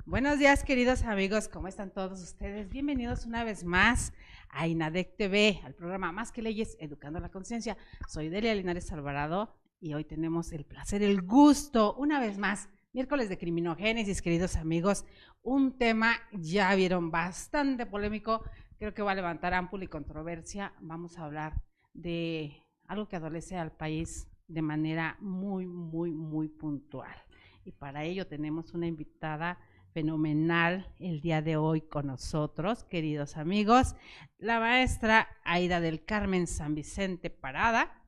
Buenos días, queridos amigos, ¿cómo están todos ustedes? Bienvenidos una vez más a INADEC TV, al programa Más que Leyes, Educando la Conciencia. Soy Delia Linares Alvarado y hoy tenemos el placer, el gusto, una vez más, miércoles de criminogénesis, queridos amigos, un tema, ya vieron, bastante polémico, creo que va a levantar amplia y controversia. Vamos a hablar de algo que adolece al país de manera muy puntual. Y para ello tenemos una invitada fenomenal el día de hoy con nosotros, queridos amigos, la maestra Aida del Carmen San Vicente Parada,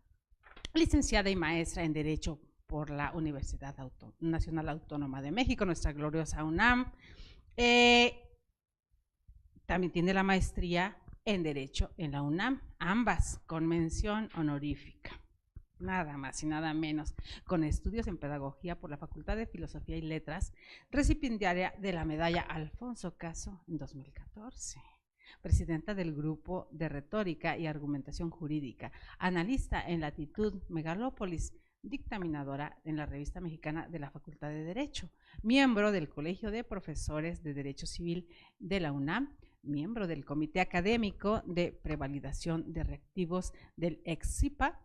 licenciada y maestra en Derecho por la Universidad Nacional Autónoma de México, nuestra gloriosa UNAM. También tiene la maestría en Derecho en la UNAM, ambas con mención honorífica. Nada más y nada menos, con estudios en Pedagogía por la Facultad de Filosofía y Letras, recipiendaria de la medalla Alfonso Caso en 2014, presidenta del Grupo de Retórica y Argumentación Jurídica, analista en Latitud Megalópolis, dictaminadora en la Revista Mexicana de la Facultad de Derecho, miembro del Colegio de Profesores de Derecho Civil de la UNAM, miembro del Comité Académico de Prevalidación de Reactivos del EXIPA.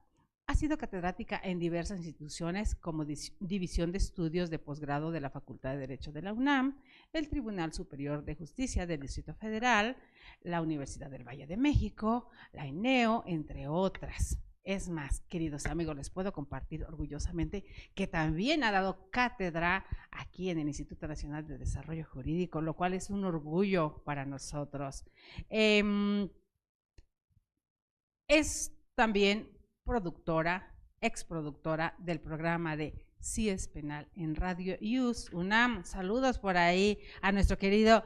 Ha sido catedrática en diversas instituciones como División de Estudios de Posgrado de la Facultad de Derecho de la UNAM, el Tribunal Superior de Justicia del Distrito Federal, la Universidad del Valle de México, la INEO, entre otras. Es más, queridos amigos, les puedo compartir orgullosamente que también ha dado cátedra aquí en el Instituto Nacional de Desarrollo Jurídico, lo cual es un orgullo para nosotros. Es también productora, exproductora del programa de Sí es Penal en Radio IUS UNAM. Saludos por ahí a nuestro querido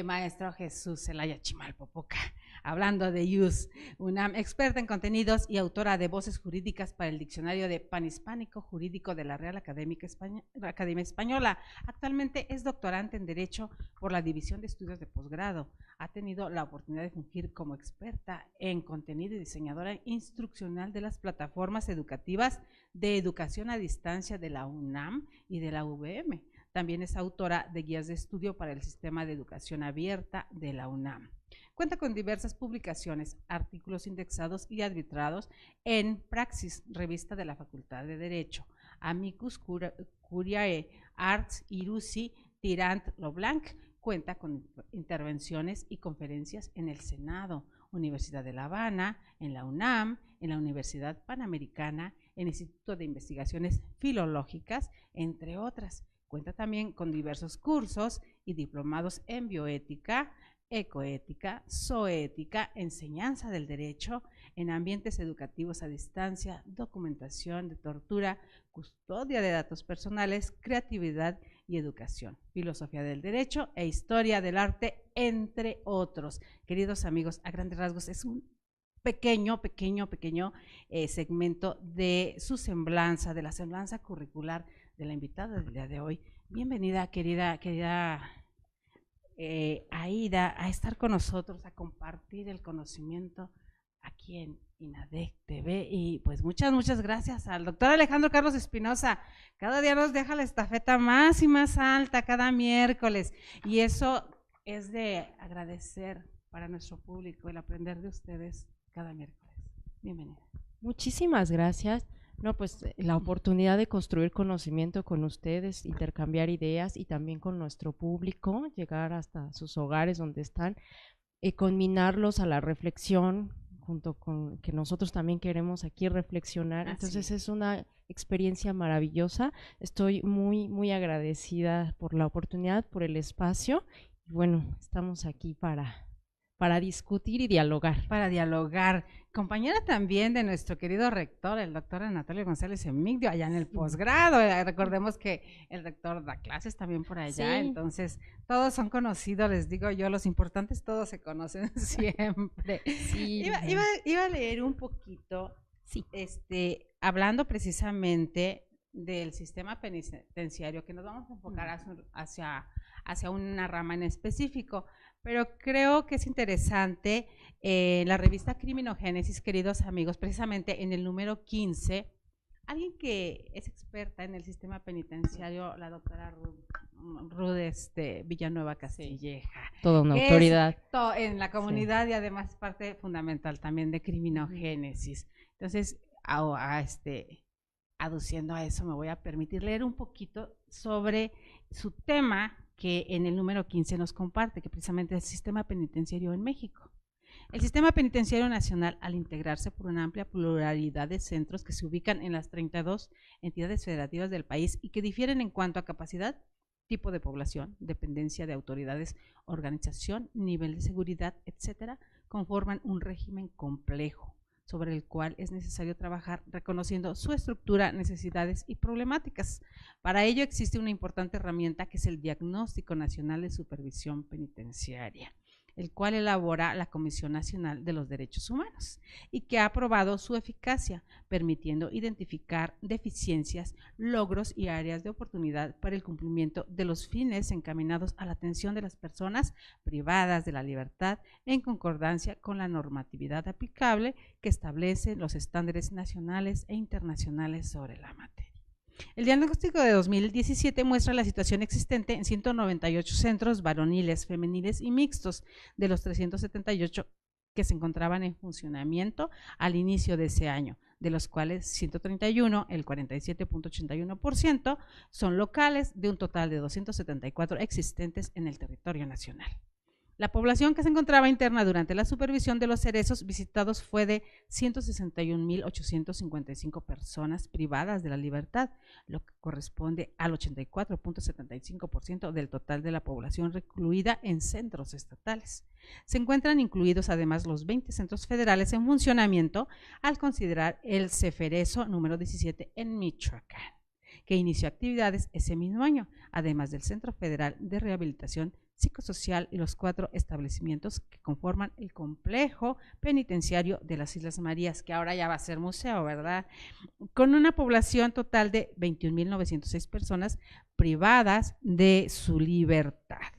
maestro Jesús Zelaya Chimalpopoca, hablando de IUS UNAM, experta en contenidos y autora de Voces Jurídicas para el Diccionario de Panhispánico Jurídico de la Real Academia Española. Actualmente es doctorante en Derecho por la División de Estudios de Posgrado. Ha tenido la oportunidad de fungir como experta en contenido y diseñadora instruccional de las plataformas educativas de educación a distancia de la UNAM y de la UVM. También es autora de guías de estudio para el Sistema de Educación Abierta de la UNAM. Cuenta con diversas publicaciones, artículos indexados y arbitrados en Praxis, revista de la Facultad de Derecho, Amicus Curiae, Arts Irusi, Tirant Leblanc. Cuenta con intervenciones y conferencias en el Senado, Universidad de La Habana, en la UNAM, en la Universidad Panamericana, en el Instituto de Investigaciones Filológicas, entre otras. Cuenta también con diversos cursos y diplomados en bioética, ecoética, zoética, enseñanza del derecho, en ambientes educativos a distancia, documentación de tortura, custodia de datos personales, creatividad y educación, filosofía del derecho e historia del arte, entre otros. Queridos amigos, a grandes rasgos es un pequeño segmento de su semblanza, de la semblanza curricular de la invitada del día de hoy. Bienvenida, querida Aida, a estar con nosotros, a compartir el conocimiento aquí en INADEC TV. Y pues muchas gracias al doctor Alejandro Carlos Espinosa. Cada día nos deja la estafeta más y más alta cada miércoles, y eso es de agradecer para nuestro público, el aprender de ustedes cada miércoles. Bienvenida. Muchísimas gracias. No, pues la oportunidad de construir conocimiento con ustedes, intercambiar ideas y también con nuestro público, llegar hasta sus hogares donde están, conminarlos a la reflexión, junto con que nosotros también queremos aquí reflexionar. Entonces es una experiencia maravillosa. Estoy muy agradecida por la oportunidad, por el espacio. Y bueno, estamos aquí para discutir y dialogar. Para dialogar. Compañera también de nuestro querido rector, el doctor Anatolio González Emigdio, allá en el posgrado. Recordemos que el rector da clases también por allá, sí. Entonces todos son conocidos, les digo yo, los importantes todos se conocen siempre. Sí. Iba a leer un poquito, sí. Hablando precisamente del sistema penitenciario, que nos vamos a enfocar hacia una rama en específico, pero creo que es interesante la revista Criminogénesis, queridos amigos, precisamente en el número 15, alguien que es experta en el sistema penitenciario, la doctora Ruth Ruth Villanueva Castilleja. Toda una que autoridad. En la comunidad y además parte fundamental también de criminogénesis. Entonces, aduciendo a eso, me voy a permitir leer un poquito sobre su tema que en el número 15 nos comparte, que precisamente es el sistema penitenciario en México. El sistema penitenciario nacional, al integrarse por una amplia pluralidad de centros que se ubican en las 32 entidades federativas del país y que difieren en cuanto a capacidad, tipo de población, dependencia de autoridades, organización, nivel de seguridad, etcétera, conforman un régimen complejo sobre el cual es necesario trabajar reconociendo su estructura, necesidades y problemáticas. Para ello existe una importante herramienta que es el Diagnóstico Nacional de Supervisión Penitenciaria, el cual elabora la Comisión Nacional de los Derechos Humanos y que ha probado su eficacia, permitiendo identificar deficiencias, logros y áreas de oportunidad para el cumplimiento de los fines encaminados a la atención de las personas privadas de la libertad en concordancia con la normatividad aplicable que establece los estándares nacionales e internacionales sobre la materia. El diagnóstico de 2017 muestra la situación existente en 198 centros varoniles, femeniles y mixtos, de los 378 que se encontraban en funcionamiento al inicio de ese año, de los cuales 131, el 47.81%, son locales, de un total de 274 existentes en el territorio nacional. La población que se encontraba interna durante la supervisión de los cerezos visitados fue de 161.855 personas privadas de la libertad, lo que corresponde al 84.75% del total de la población recluida en centros estatales. Se encuentran incluidos además los 20 centros federales en funcionamiento al considerar el Ceferezo número 17 en Michoacán, que inició actividades ese mismo año, además del Centro Federal de Rehabilitación Psicosocial y los 4 establecimientos que conforman el complejo penitenciario de las Islas Marías, que ahora ya va a ser museo, ¿verdad? Con una población total de 21.906 personas privadas de su libertad.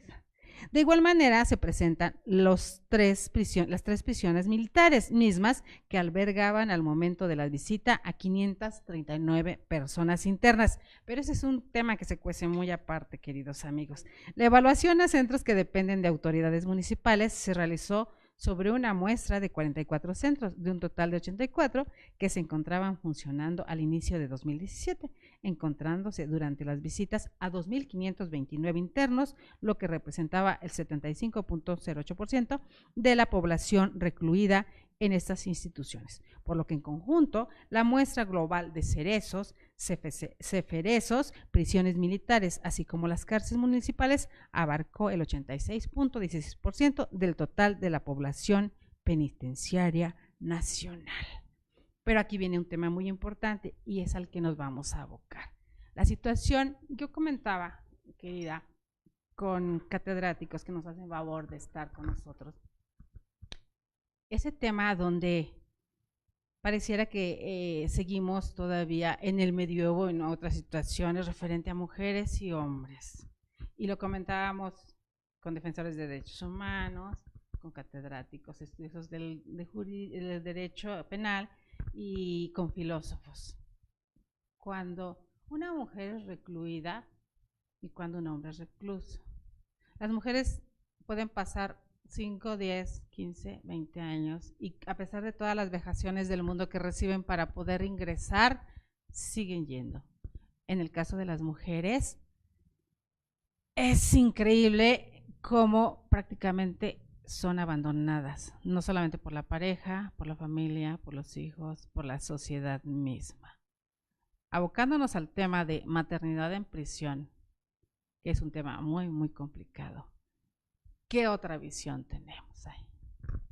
De igual manera se presentan las tres prisiones militares mismas que albergaban al momento de la visita a 539 personas internas, pero ese es un tema que se cuece muy aparte, queridos amigos. La evaluación a centros que dependen de autoridades municipales se realizó sobre una muestra de 44 centros, de un total de 84 que se encontraban funcionando al inicio de 2017, encontrándose durante las visitas a 2.529 internos, lo que representaba el 75.08% de la población recluida en estas instituciones, por lo que en conjunto la muestra global de cerezos, ceferezos, prisiones militares, así como las cárceles municipales, abarcó el 86.16% del total de la población penitenciaria nacional. Pero aquí viene un tema muy importante y es al que nos vamos a abocar. La situación, yo comentaba, querida, con catedráticos que nos hacen favor de estar con nosotros, ese tema donde pareciera que seguimos todavía en el medioevo, en otras situaciones referente a mujeres y hombres. Y lo comentábamos con defensores de derechos humanos, con catedráticos, estudiosos del derecho penal y con filósofos. Cuando una mujer es recluida y cuando un hombre es recluso. Las mujeres pueden pasar 5, 10, 15, 20 años y a pesar de todas las vejaciones del mundo que reciben para poder ingresar, siguen yendo. En el caso de las mujeres, es increíble cómo prácticamente son abandonadas, no solamente por la pareja, por la familia, por los hijos, por la sociedad misma. Abocándonos al tema de maternidad en prisión, que es un tema muy, muy complicado. ¿Qué otra visión tenemos ahí?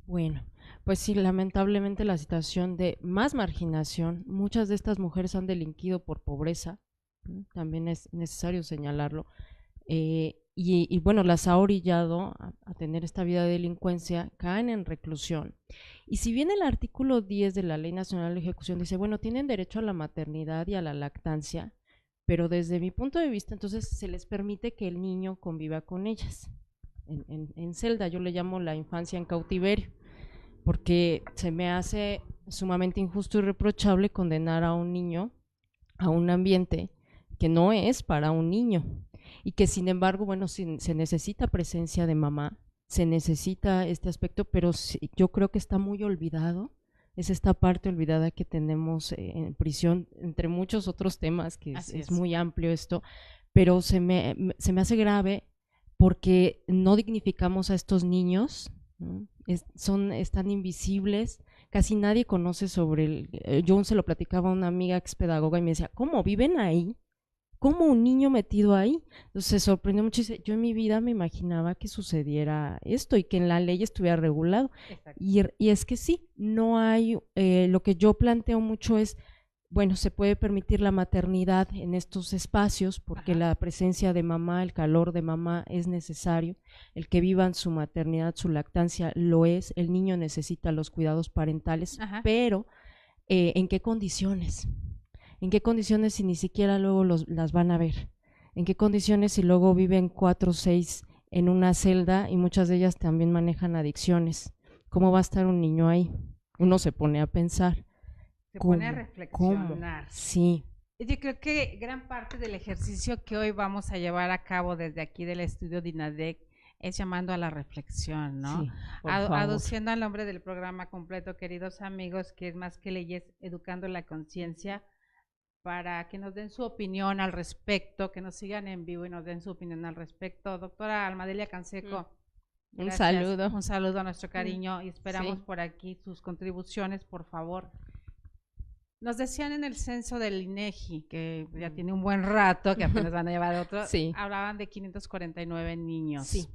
Bueno, pues sí, lamentablemente la situación de más marginación, muchas de estas mujeres han delinquido por pobreza, también es necesario señalarlo, y bueno, las ha orillado a tener esta vida de delincuencia, caen en reclusión. Y si bien el artículo 10 de la Ley Nacional de Ejecución dice, bueno, tienen derecho a la maternidad y a la lactancia, pero desde mi punto de vista, entonces se les permite que el niño conviva con ellas. En celda, yo le llamo la infancia en cautiverio, porque se me hace sumamente injusto y reprochable condenar a un niño a un ambiente que no es para un niño. y que sin embargo, bueno, se necesita presencia de mamá, se necesita este aspecto, pero yo creo que está muy olvidado, es esta parte olvidada que tenemos en prisión, entre muchos otros temas, que es muy amplio esto, pero se me hace grave porque no dignificamos a estos niños, ¿no? Están invisibles, casi nadie conoce sobre yo se lo platicaba a una amiga que es pedagoga y me decía, ¿cómo viven ahí? ¿Cómo un niño metido ahí? Entonces se sorprendió mucho y dice, yo en mi vida me imaginaba que sucediera esto y que en la ley estuviera regulado. Y es que sí, no hay, lo que yo planteo mucho es, bueno, se puede permitir la maternidad en estos espacios porque la presencia de mamá, el calor de mamá es necesario, el que vivan su maternidad, su lactancia lo es, el niño necesita los cuidados parentales, pero ¿en qué condiciones? ¿En qué condiciones si ni siquiera luego las van a ver? ¿En qué condiciones si luego viven 4 o 6 en una celda y muchas de ellas también manejan adicciones? ¿Cómo va a estar un niño ahí? Uno se pone a pensar. Se pone a reflexionar. ¿Cómo? Sí. Yo creo que gran parte del ejercicio que hoy vamos a llevar a cabo desde aquí del estudio de INADEC es llamando a la reflexión, ¿no? Sí, aduciendo al nombre del programa completo, queridos amigos, que es más que leyes, educando la conciencia, para que nos den su opinión al respecto, que nos sigan en vivo y nos den su opinión al respecto. Doctora Almadelia Canseco, un saludo. Un saludo a nuestro cariño y esperamos por aquí sus contribuciones, por favor. Nos decían en el censo del INEGI, que ya tiene un buen rato, que apenas van a llevar otro, hablaban de 549 niños. Sí.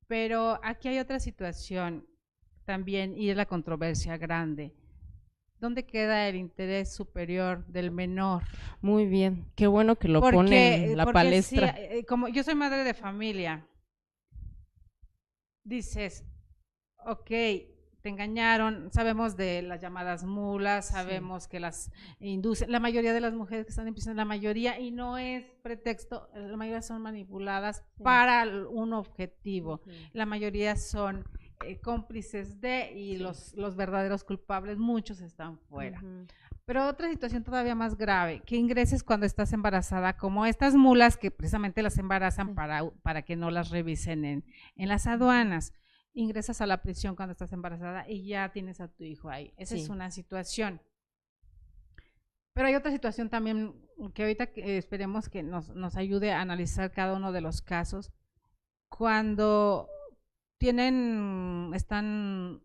Pero aquí hay otra situación también, y es la controversia grande. ¿Dónde queda el interés superior del menor? Muy bien, qué bueno que lo pone en la palestra. Sí, como yo soy madre de familia, dices, ok, te engañaron, sabemos de las llamadas mulas, sabemos que las inducen, la mayoría de las mujeres que están en prisión, la mayoría, y no es pretexto, la mayoría son manipuladas para un objetivo, la mayoría son cómplices de, y los verdaderos culpables, muchos están fuera. Pero otra situación todavía más grave, que ingreses cuando estás embarazada, como estas mulas que precisamente las embarazan para que no las revisen en las aduanas. Ingresas a la prisión cuando estás embarazada y ya tienes a tu hijo ahí. Esa es una situación. Pero hay otra situación también que ahorita esperemos que nos ayude a analizar cada uno de los casos. Cuando están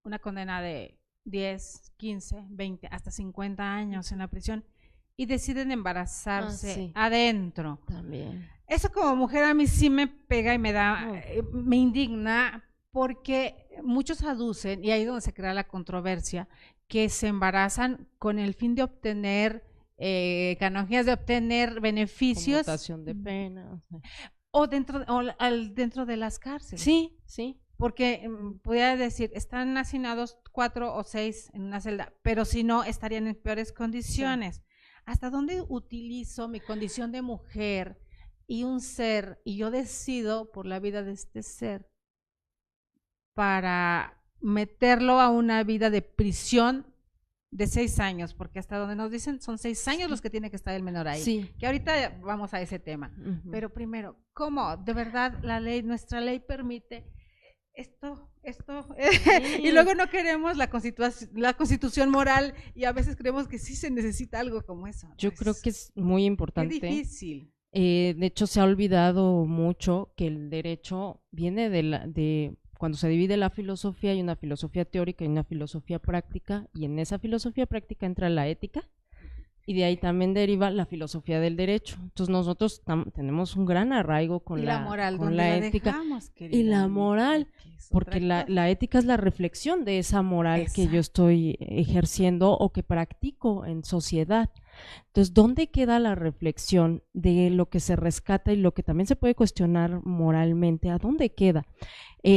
una condena de 10, 15, 20, hasta 50 años en la prisión y deciden embarazarse adentro. También. Eso como mujer a mí sí me pega y me indigna, porque muchos aducen, y ahí es donde se crea la controversia, que se embarazan con el fin de obtener canonjías, de obtener beneficios. Conmutación de pena. O dentro de las cárceles. Sí. Porque podría decir, están hacinados 4 o 6 en una celda, pero si no, estarían en peores condiciones. Sí. ¿Hasta dónde utilizo mi condición de mujer y un ser, y yo decido por la vida de este ser, para meterlo a una vida de prisión de 6 años? Porque hasta donde nos dicen son 6 años los que tiene que estar el menor ahí. Sí. Que ahorita vamos a ese tema. Pero primero, ¿cómo de verdad nuestra ley permite esto? Y luego no queremos la constitución moral, y a veces creemos que sí se necesita algo como eso. Yo creo que es muy importante. Qué difícil. De hecho, se ha olvidado mucho que el derecho viene de cuando se divide la filosofía, hay una filosofía teórica y una filosofía práctica, y en esa filosofía práctica entra la ética, y de ahí también deriva la filosofía del derecho. Entonces nosotros tenemos un gran arraigo con la moral, con la ética dejamos, y la moral, porque la ética es la reflexión de esa moral que yo estoy ejerciendo o que practico en sociedad. Entonces, ¿dónde queda la reflexión de lo que se rescata y lo que también se puede cuestionar moralmente? ¿A dónde queda?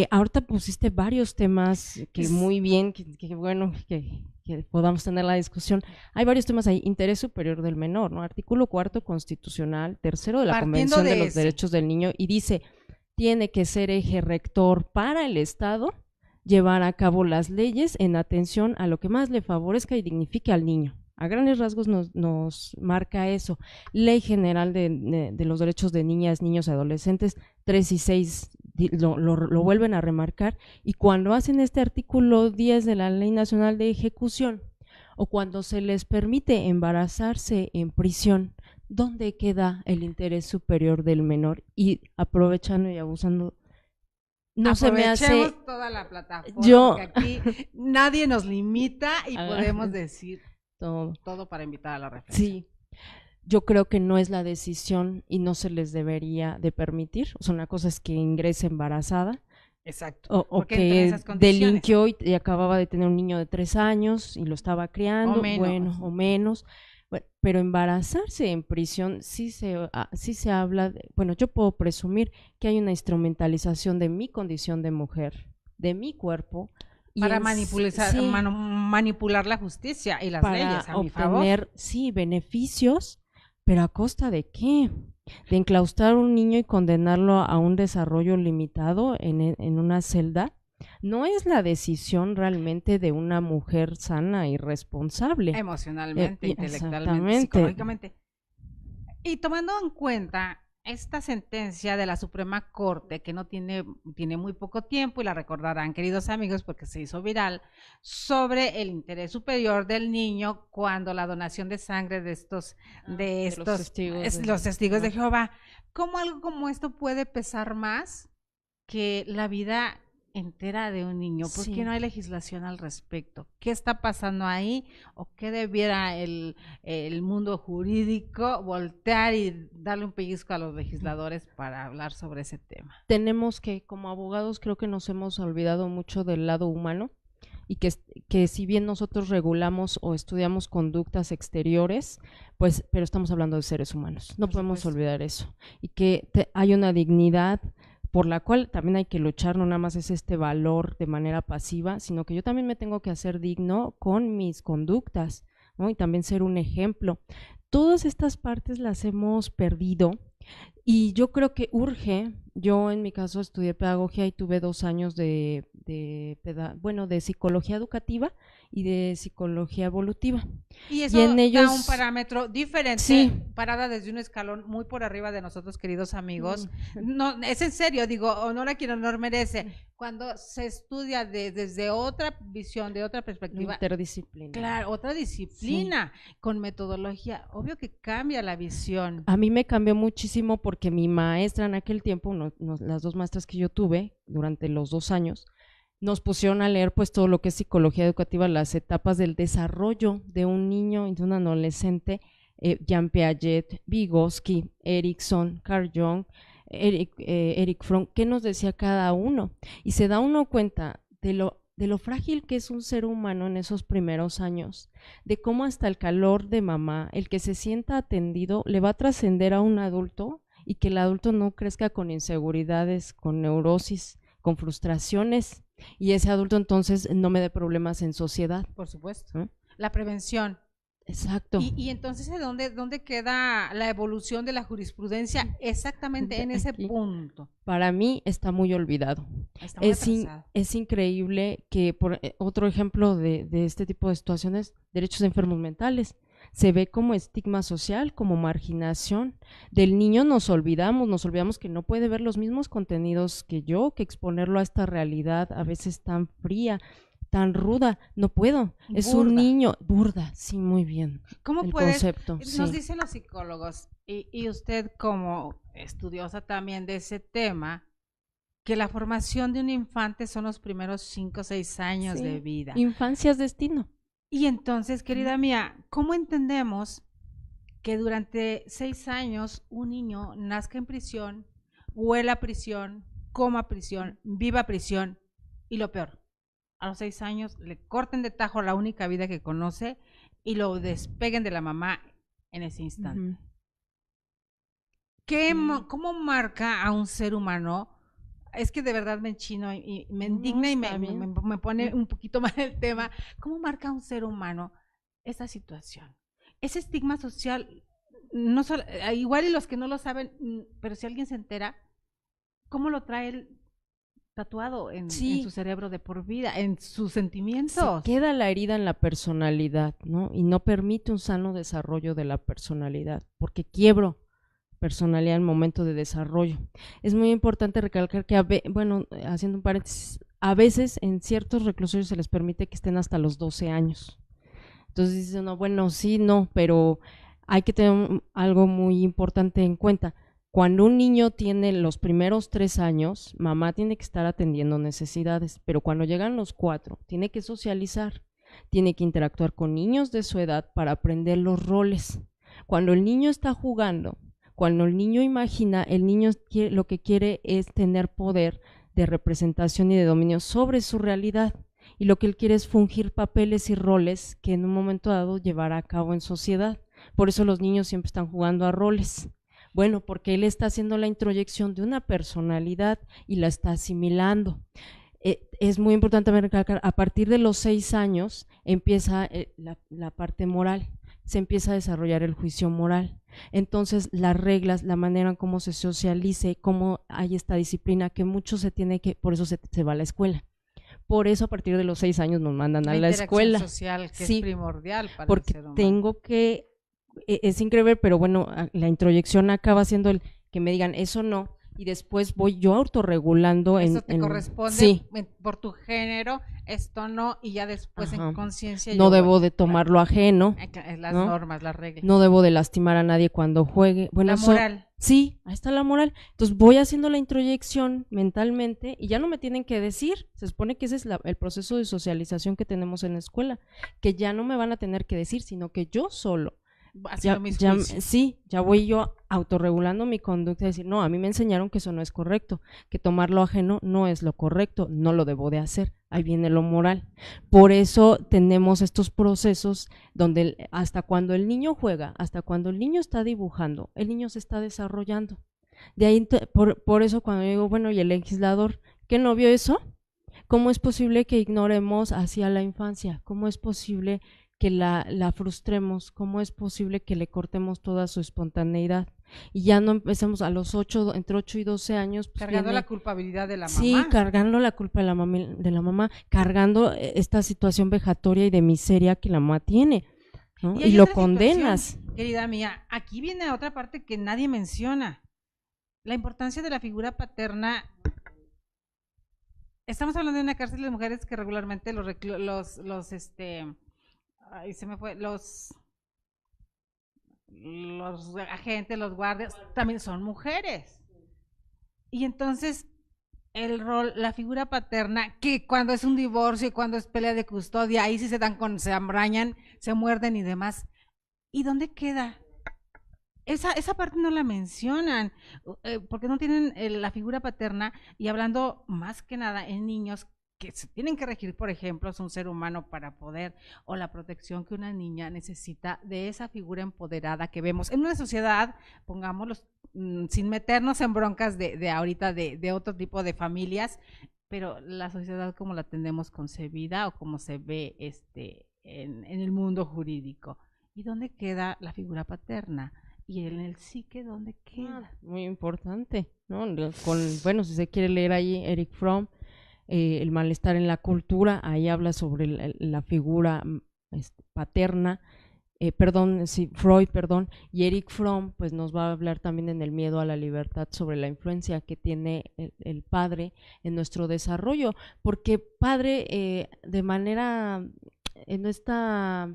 Ahorita pusiste varios temas que muy bien, que bueno, que podamos tener la discusión. Hay varios temas ahí. Interés superior del menor, ¿no? Artículo 4 constitucional, 3º de la Convención de los Derechos del Niño, y dice, tiene que ser eje rector para el Estado llevar a cabo las leyes en atención a lo que más le favorezca y dignifique al niño. A grandes rasgos nos marca eso. Ley General de los Derechos de Niñas, Niños y Adolescentes 3 y 6 lo vuelven a remarcar, y cuando hacen este artículo 10 de la Ley Nacional de Ejecución, o cuando se les permite embarazarse en prisión, ¿dónde queda el interés superior del menor? Y aprovechando y abusando, no se me hace toda la plataforma, porque aquí nadie nos limita y podemos decir todo para invitar a la reflexión. Sí, yo creo que no es la decisión y no se les debería de permitir. O sea, una cosa es que ingrese embarazada. Exacto. O que delinquió y acababa de tener un niño de 3 años y lo estaba criando, o menos. Bueno, pero embarazarse en prisión sí se habla bueno, yo puedo presumir que hay una instrumentalización de mi condición de mujer, de mi cuerpo, para manipular la justicia y las leyes a mi favor. Para obtener, beneficios, pero ¿a costa de qué? De enclaustrar a un niño y condenarlo a un desarrollo limitado en una celda. No es la decisión realmente de una mujer sana y responsable. Emocionalmente, intelectualmente, psicológicamente. Y tomando en cuenta esta sentencia de la Suprema Corte, que tiene muy poco tiempo, y la recordarán, queridos amigos, porque se hizo viral, sobre el interés superior del niño cuando la donación de sangre de los testigos de Jehová. ¿Cómo algo como esto puede pesar más que la vida entera de un niño? ¿Por qué no hay legislación al respecto? ¿Qué está pasando ahí? ¿O qué debiera el mundo jurídico voltear y darle un pellizco a los legisladores para hablar sobre ese tema? Tenemos que, como abogados, creo que nos hemos olvidado mucho del lado humano, y que si bien nosotros regulamos o estudiamos conductas exteriores, pues, pero estamos hablando de seres humanos. No podemos olvidar eso. Y que hay una dignidad por la cual también hay que luchar, no nada más es este valor de manera pasiva, sino que yo también me tengo que hacer digno con mis conductas, ¿no? Y también ser un ejemplo. Todas estas partes las hemos perdido, y yo creo que urge. Yo en mi caso estudié pedagogía y tuve 2 años de psicología educativa y de psicología evolutiva. Y eso da un parámetro diferente, parada desde un escalón muy por arriba de nosotros, queridos amigos. No, es en serio, digo, honor a quien honor merece. Cuando se estudia desde otra visión, de otra perspectiva. Interdisciplina. Claro, otra disciplina, con metodología, obvio que cambia la visión. A mí me cambió muchísimo porque mi maestra en aquel tiempo, las 2 maestras que yo tuve durante los 2 años, nos pusieron a leer pues todo lo que es psicología educativa, las etapas del desarrollo de un niño y de un adolescente, Jean Piaget, Vygotsky, Erikson, Carl Jung, Eric Fromm, qué nos decía cada uno, y se da uno cuenta de lo frágil que es un ser humano en esos primeros años, de cómo hasta el calor de mamá, el que se sienta atendido, le va a trascender a un adulto, y que el adulto no crezca con inseguridades, con neurosis, con frustraciones, y ese adulto entonces no me dé problemas en sociedad. Por supuesto. La prevención. Exacto. Y entonces, ¿dónde queda la evolución de la jurisprudencia exactamente en ese punto? Para mí está muy olvidado. Está muy es increíble que, por otro ejemplo de este tipo de situaciones, derechos de enfermos mentales, se ve como estigma social, como marginación. Del niño nos olvidamos que no puede ver los mismos contenidos que yo, que exponerlo a esta realidad a veces tan fría, tan ruda. No puedo, es un niño. Burda, sí, muy bien. ¿Cómo puedes? Concepto, nos dicen los psicólogos, y usted como estudiosa también de ese tema, que la formación de un infante son los primeros 5 o 6 años de vida. Infancia es destino. Y entonces, querida mía, ¿cómo entendemos que durante 6 años un niño nazca en prisión, huela a prisión, coma prisión, viva prisión, y lo peor, a los 6 años le corten de tajo la única vida que conoce y lo despeguen de la mamá en ese instante? ¿Cómo marca a un ser humano? Es que de verdad me enchino y me indigna y me pone un poquito mal el tema. ¿Cómo marca a un ser humano esa situación? Ese estigma social, no solo, igual y los que no lo saben, pero si alguien se entera, ¿cómo lo trae él tatuado en Sí. su cerebro de por vida, en sus sentimientos. Se queda la herida en la personalidad, ¿no? Y no permite un sano desarrollo de la personalidad, porque quiebro personalidad en el momento de desarrollo. Es muy importante recalcar que, bueno, haciendo un paréntesis, a veces en ciertos reclusorios se les permite que estén hasta los 12 años. Entonces dicen, no, bueno, sí, no, pero hay que tener algo muy importante en cuenta. Cuando un niño tiene los primeros 3 años, mamá tiene que estar atendiendo necesidades, pero cuando llegan los 4, tiene que socializar, tiene que interactuar con niños de su edad para aprender los roles. Cuando el niño está jugando, cuando el niño imagina, el niño lo que quiere es tener poder de representación y de dominio sobre su realidad. Y lo que él quiere es fungir papeles y roles que en un momento dado llevará a cabo en sociedad. Por eso los niños siempre están jugando a roles. Bueno, porque él está haciendo la introyección de una personalidad y la está asimilando. Es muy importante recalcar, a partir de los 6 años empieza la parte moral, se empieza a desarrollar el juicio moral. Entonces las reglas, la manera en cómo se socialice, cómo hay esta disciplina, que mucho se tiene que, por eso se va a la escuela. Por eso a partir de los 6 años nos mandan a la escuela. La interacción social, que sí, es primordial para porque el ser humano. tengo que, es increíble, pero bueno, la introyección acaba siendo el que me digan eso no, y después voy yo autorregulando. Eso te corresponde sí, por tu género, esto no, y ya después en conciencia. No debo de tomar lo ajeno. Las ¿no? normas, las reglas. No debo de lastimar a nadie cuando juegue. Bueno, la moral. Sí, ahí está la moral. Entonces voy haciendo la introyección mentalmente y ya no me tienen que decir. Se supone que ese es el proceso de socialización que tenemos en la escuela, que ya no me van a tener que decir, sino que yo solo. Ya voy yo autorregulando mi conducta y decir, no, a mí me enseñaron que eso no es correcto, que tomar lo ajeno no es lo correcto, no lo debo de hacer, ahí viene lo moral. Por eso tenemos estos procesos donde hasta cuando el niño juega, hasta cuando el niño está dibujando, el niño se está desarrollando. De ahí, por eso cuando digo, bueno, ¿y el legislador qué no vio eso? ¿Cómo es posible que ignoremos hacia la infancia? ¿Cómo es posible que la frustremos? ¿Cómo es posible que le cortemos toda su espontaneidad? Y ya no empecemos a los entre 8 y 12 años. Pues cargando la culpabilidad de la mamá. Sí, cargando la culpa de la mamá, cargando esta situación vejatoria y de miseria que la mamá tiene, ¿no? Y lo condenas. Querida mía, aquí viene otra parte que nadie menciona. La importancia de la figura paterna. Estamos hablando de una cárcel de mujeres que regularmente los agentes, los guardias, también son mujeres. Y entonces el rol, la figura paterna, que cuando es un divorcio y cuando es pelea de custodia, ahí sí se amrañan, se muerden y demás. ¿Y dónde queda? Esa parte no la mencionan, porque no tienen la figura paterna, y hablando más que nada en niños que se tienen que regir, por ejemplo, es un ser humano para poder, o la protección que una niña necesita de esa figura empoderada que vemos en una sociedad, pongámoslo, sin meternos en broncas de ahorita de otro tipo de familias, pero la sociedad como la tenemos concebida o como se ve en el mundo jurídico. ¿Y dónde queda la figura paterna? Y en el psique, ¿dónde queda? Muy importante, ¿no? Bueno, si se quiere leer ahí Erich Fromm, el malestar en la cultura, ahí habla sobre la figura paterna, Freud, y Erich Fromm pues nos va a hablar también en el miedo a la libertad sobre la influencia que tiene el padre en nuestro desarrollo, porque padre de manera en esta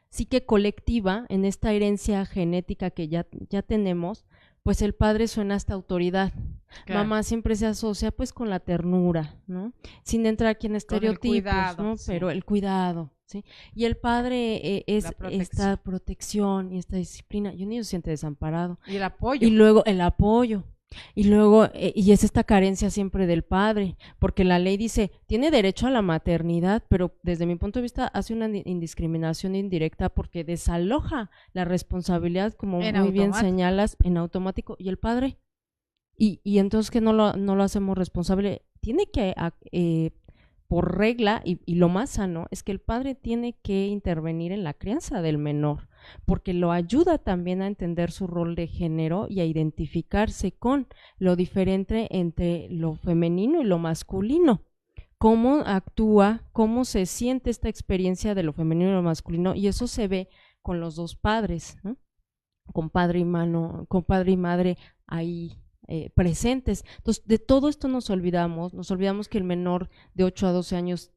psique colectiva, en esta herencia genética que ya tenemos, pues el padre suena hasta autoridad. Claro. Mamá siempre se asocia pues con la ternura, ¿no? Sin entrar aquí en estereotipos, cuidado, ¿no? Sí. Pero el cuidado, ¿sí? Y el padre es esta protección y esta disciplina, y un niño se siente desamparado. Y el apoyo. Y luego el apoyo. Y luego, y es esta carencia siempre del padre, porque la ley dice, tiene derecho a la maternidad, pero desde mi punto de vista hace una indiscriminación indirecta porque desaloja la responsabilidad, como muy bien señalas, en automático. ¿Y el padre? Y entonces que no lo hacemos responsable. Tiene que, por regla, y lo más sano, es que el padre tiene que intervenir en la crianza del menor. porque lo ayuda también a entender su rol de género y a identificarse con lo diferente entre lo femenino y lo masculino. Cómo actúa, cómo se siente esta experiencia de lo femenino y lo masculino, y eso se ve con los dos padres, ¿no? Con padre y madre ahí presentes. Entonces, de todo esto nos olvidamos que el menor de 8 a 12 años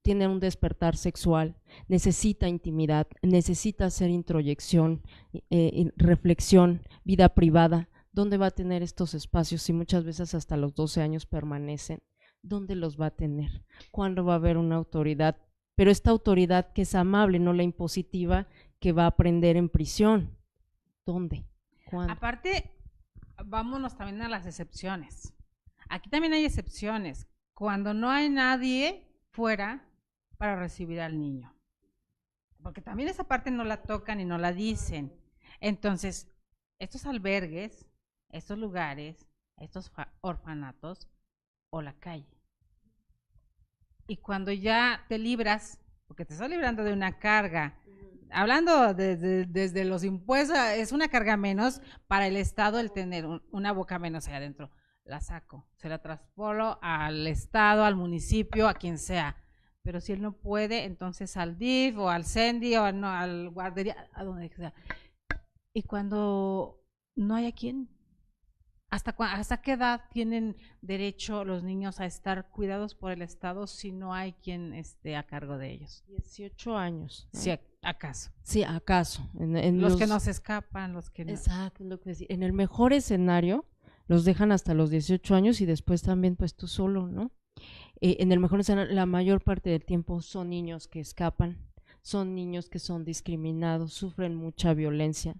tiene un despertar sexual, necesita intimidad, necesita hacer introyección, reflexión, vida privada. ¿Dónde va a tener estos espacios? Y muchas veces hasta los 12 años permanecen. ¿Dónde los va a tener? ¿Cuándo va a haber una autoridad? Pero esta autoridad que es amable, no la impositiva, que va a aprender en prisión. ¿Dónde? ¿Cuándo? Aparte, vámonos también a las excepciones. Aquí también hay excepciones. Cuando no hay nadie fuera para recibir al niño. Porque también esa parte no la tocan y no la dicen. Entonces, estos albergues, estos lugares, estos orfanatos o la calle. Y cuando ya te libras, porque te estás librando de una carga, hablando desde los impuestos, es una carga menos para el Estado el tener una boca menos allá adentro. La saco, se la traspolo al Estado, al municipio, a quien sea. Pero si él no puede, entonces al DIF o al CENDI o no, al guardería, a donde sea. Y cuando no hay a quién, ¿hasta qué edad tienen derecho los niños a estar cuidados por el Estado si no hay quien esté a cargo de ellos? 18 años. ¿no? Si acaso. Sí, acaso. En los que no se escapan, los que no. Exacto, lo que decía. En el mejor escenario los dejan hasta los 18 años y después también pues tú solo, ¿no? En el mejor escenario, la mayor parte del tiempo son niños que escapan, son niños que son discriminados, sufren mucha violencia.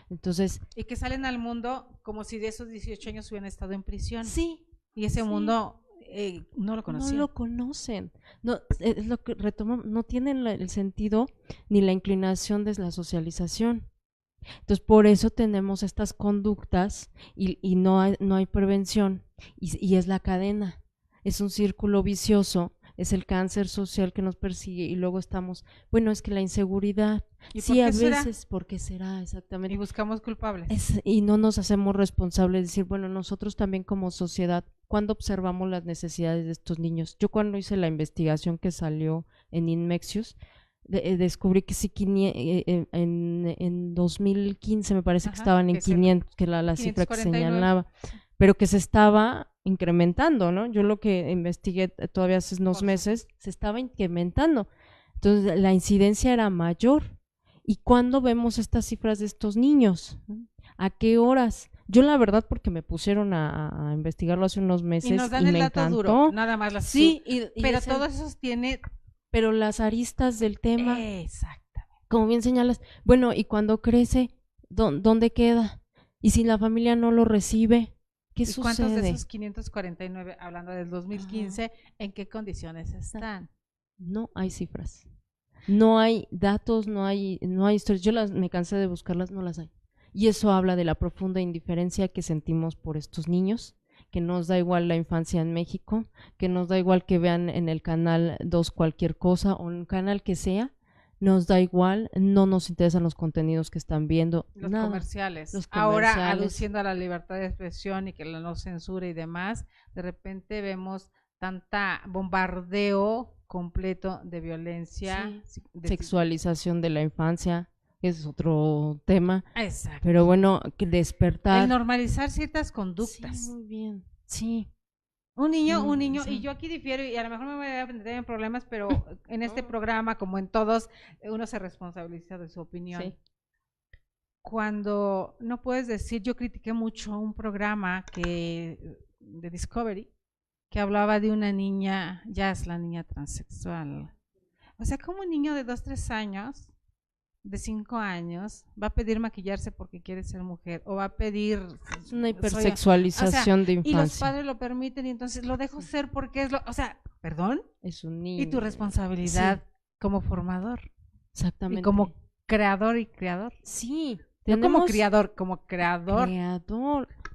Entonces, y que salen al mundo como si de esos 18 años hubieran estado en prisión. Sí. Y ese mundo no lo conocen. No lo conocen. No, es lo que retomamos, no tienen el sentido ni la inclinación de la socialización. Entonces, por eso tenemos estas conductas y no hay prevención. Y es la cadena. Es un círculo vicioso. Es el cáncer social que nos persigue y luego estamos, bueno, es que la inseguridad, ¿Y sí, a será? veces, ¿por qué será? Exactamente. Y buscamos culpables. Y no nos hacemos responsables de decir, bueno, nosotros también como sociedad, ¿cuándo observamos las necesidades de estos niños? Yo cuando hice la investigación que salió en Inmexius, descubrí que sí, en 2015 me parece que estaban en 500, que la cifra que señalaba, pero que se estaba incrementando, ¿no? Yo lo que investigué todavía hace unos meses, se estaba incrementando. Entonces, la incidencia era mayor. ¿Y cuándo vemos estas cifras de estos niños? ¿A qué horas? Yo la verdad porque me pusieron a investigarlo hace unos meses y, nos dan el dato encantó. Duro, nada más las sí, pero todo eso tiene pero las aristas del tema. Exactamente. Como bien señalas, bueno, y cuando crece, ¿dónde queda? Y si la familia no lo recibe, ¿qué sucede? ¿Cuántos de esos 549, hablando del 2015, en qué condiciones están? No hay cifras. No hay datos, no hay historias. Yo me cansé de buscarlas, no las hay. Y eso habla de la profunda indiferencia que sentimos por estos niños, que nos da igual la infancia en México, que nos da igual que vean en el canal 2 cualquier cosa o en un canal que sea, nos da igual, no nos interesan los contenidos que están viendo. Los nada. comerciales. Los Ahora, aduciendo a la libertad de expresión y que la no censura y demás, de repente vemos tanta bombardeo completo de violencia. Sí. Sexualización de la infancia. Es otro tema. Exacto. Pero bueno, que despertar. El normalizar ciertas conductas. Sí, muy bien. Sí. Un niño, sí. y yo aquí difiero, y a lo mejor me voy a meter en problemas, pero en este programa, como en todos, uno se responsabiliza de su opinión. Sí. Cuando no puedes decir, yo critiqué mucho un programa de Discovery, que hablaba de una niña, ya es la niña transexual. O sea, como un niño de 2, 3 años, de 5 años, va a pedir maquillarse porque quiere ser mujer, o va a pedir... Es una hipersexualización de infancia. Y los padres lo permiten, y entonces lo dejo ser porque es o sea, ¿perdón? Es un niño. Y tu responsabilidad como formador. Exactamente. Y como creador y creador. Sí. No como criador, como creador.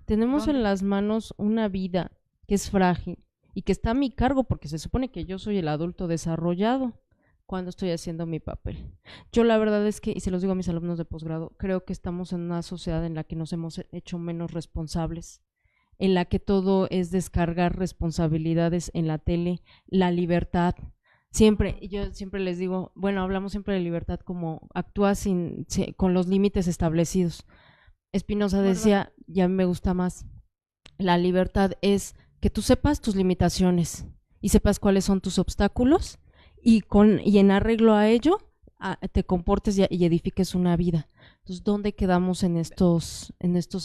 Tenemos en las manos una vida que es frágil y que está a mi cargo porque se supone que yo soy el adulto desarrollado. cuando estoy haciendo mi papel. Yo la verdad es que, y se los digo a mis alumnos de posgrado, creo que estamos en una sociedad en la que nos hemos hecho menos responsables, en la que todo es descargar responsabilidades en la tele, la libertad. Yo siempre les digo, bueno, hablamos siempre de libertad como actúa con los límites establecidos. Espinosa decía, ya me gusta más, la libertad es que tú sepas tus limitaciones y sepas cuáles son tus obstáculos y en arreglo a ello te comportes y edifiques una vida. Entonces, ¿dónde quedamos en estos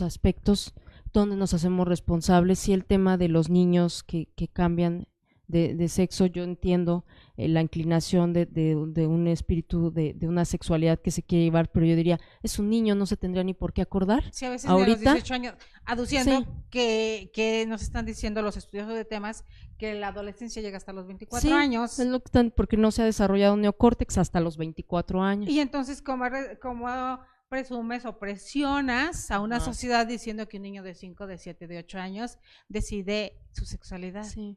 aspectos? ¿Dónde nos hacemos responsables? Si el tema de los niños que cambian de sexo, yo entiendo la inclinación de un espíritu, de una sexualidad que se quiere llevar, pero yo diría, es un niño, no se tendría ni por qué acordar. Sí, a veces ahorita, de los 18 años, aduciendo sí, que nos están diciendo los estudiosos de temas que la adolescencia llega hasta los 24 sí, años. es lo que están, porque no se ha desarrollado un neocórtex hasta los 24 años. Y entonces, ¿cómo presumes o presionas a una sociedad diciendo que un niño de 5, de 7, de 8 años decide su sexualidad? Sí.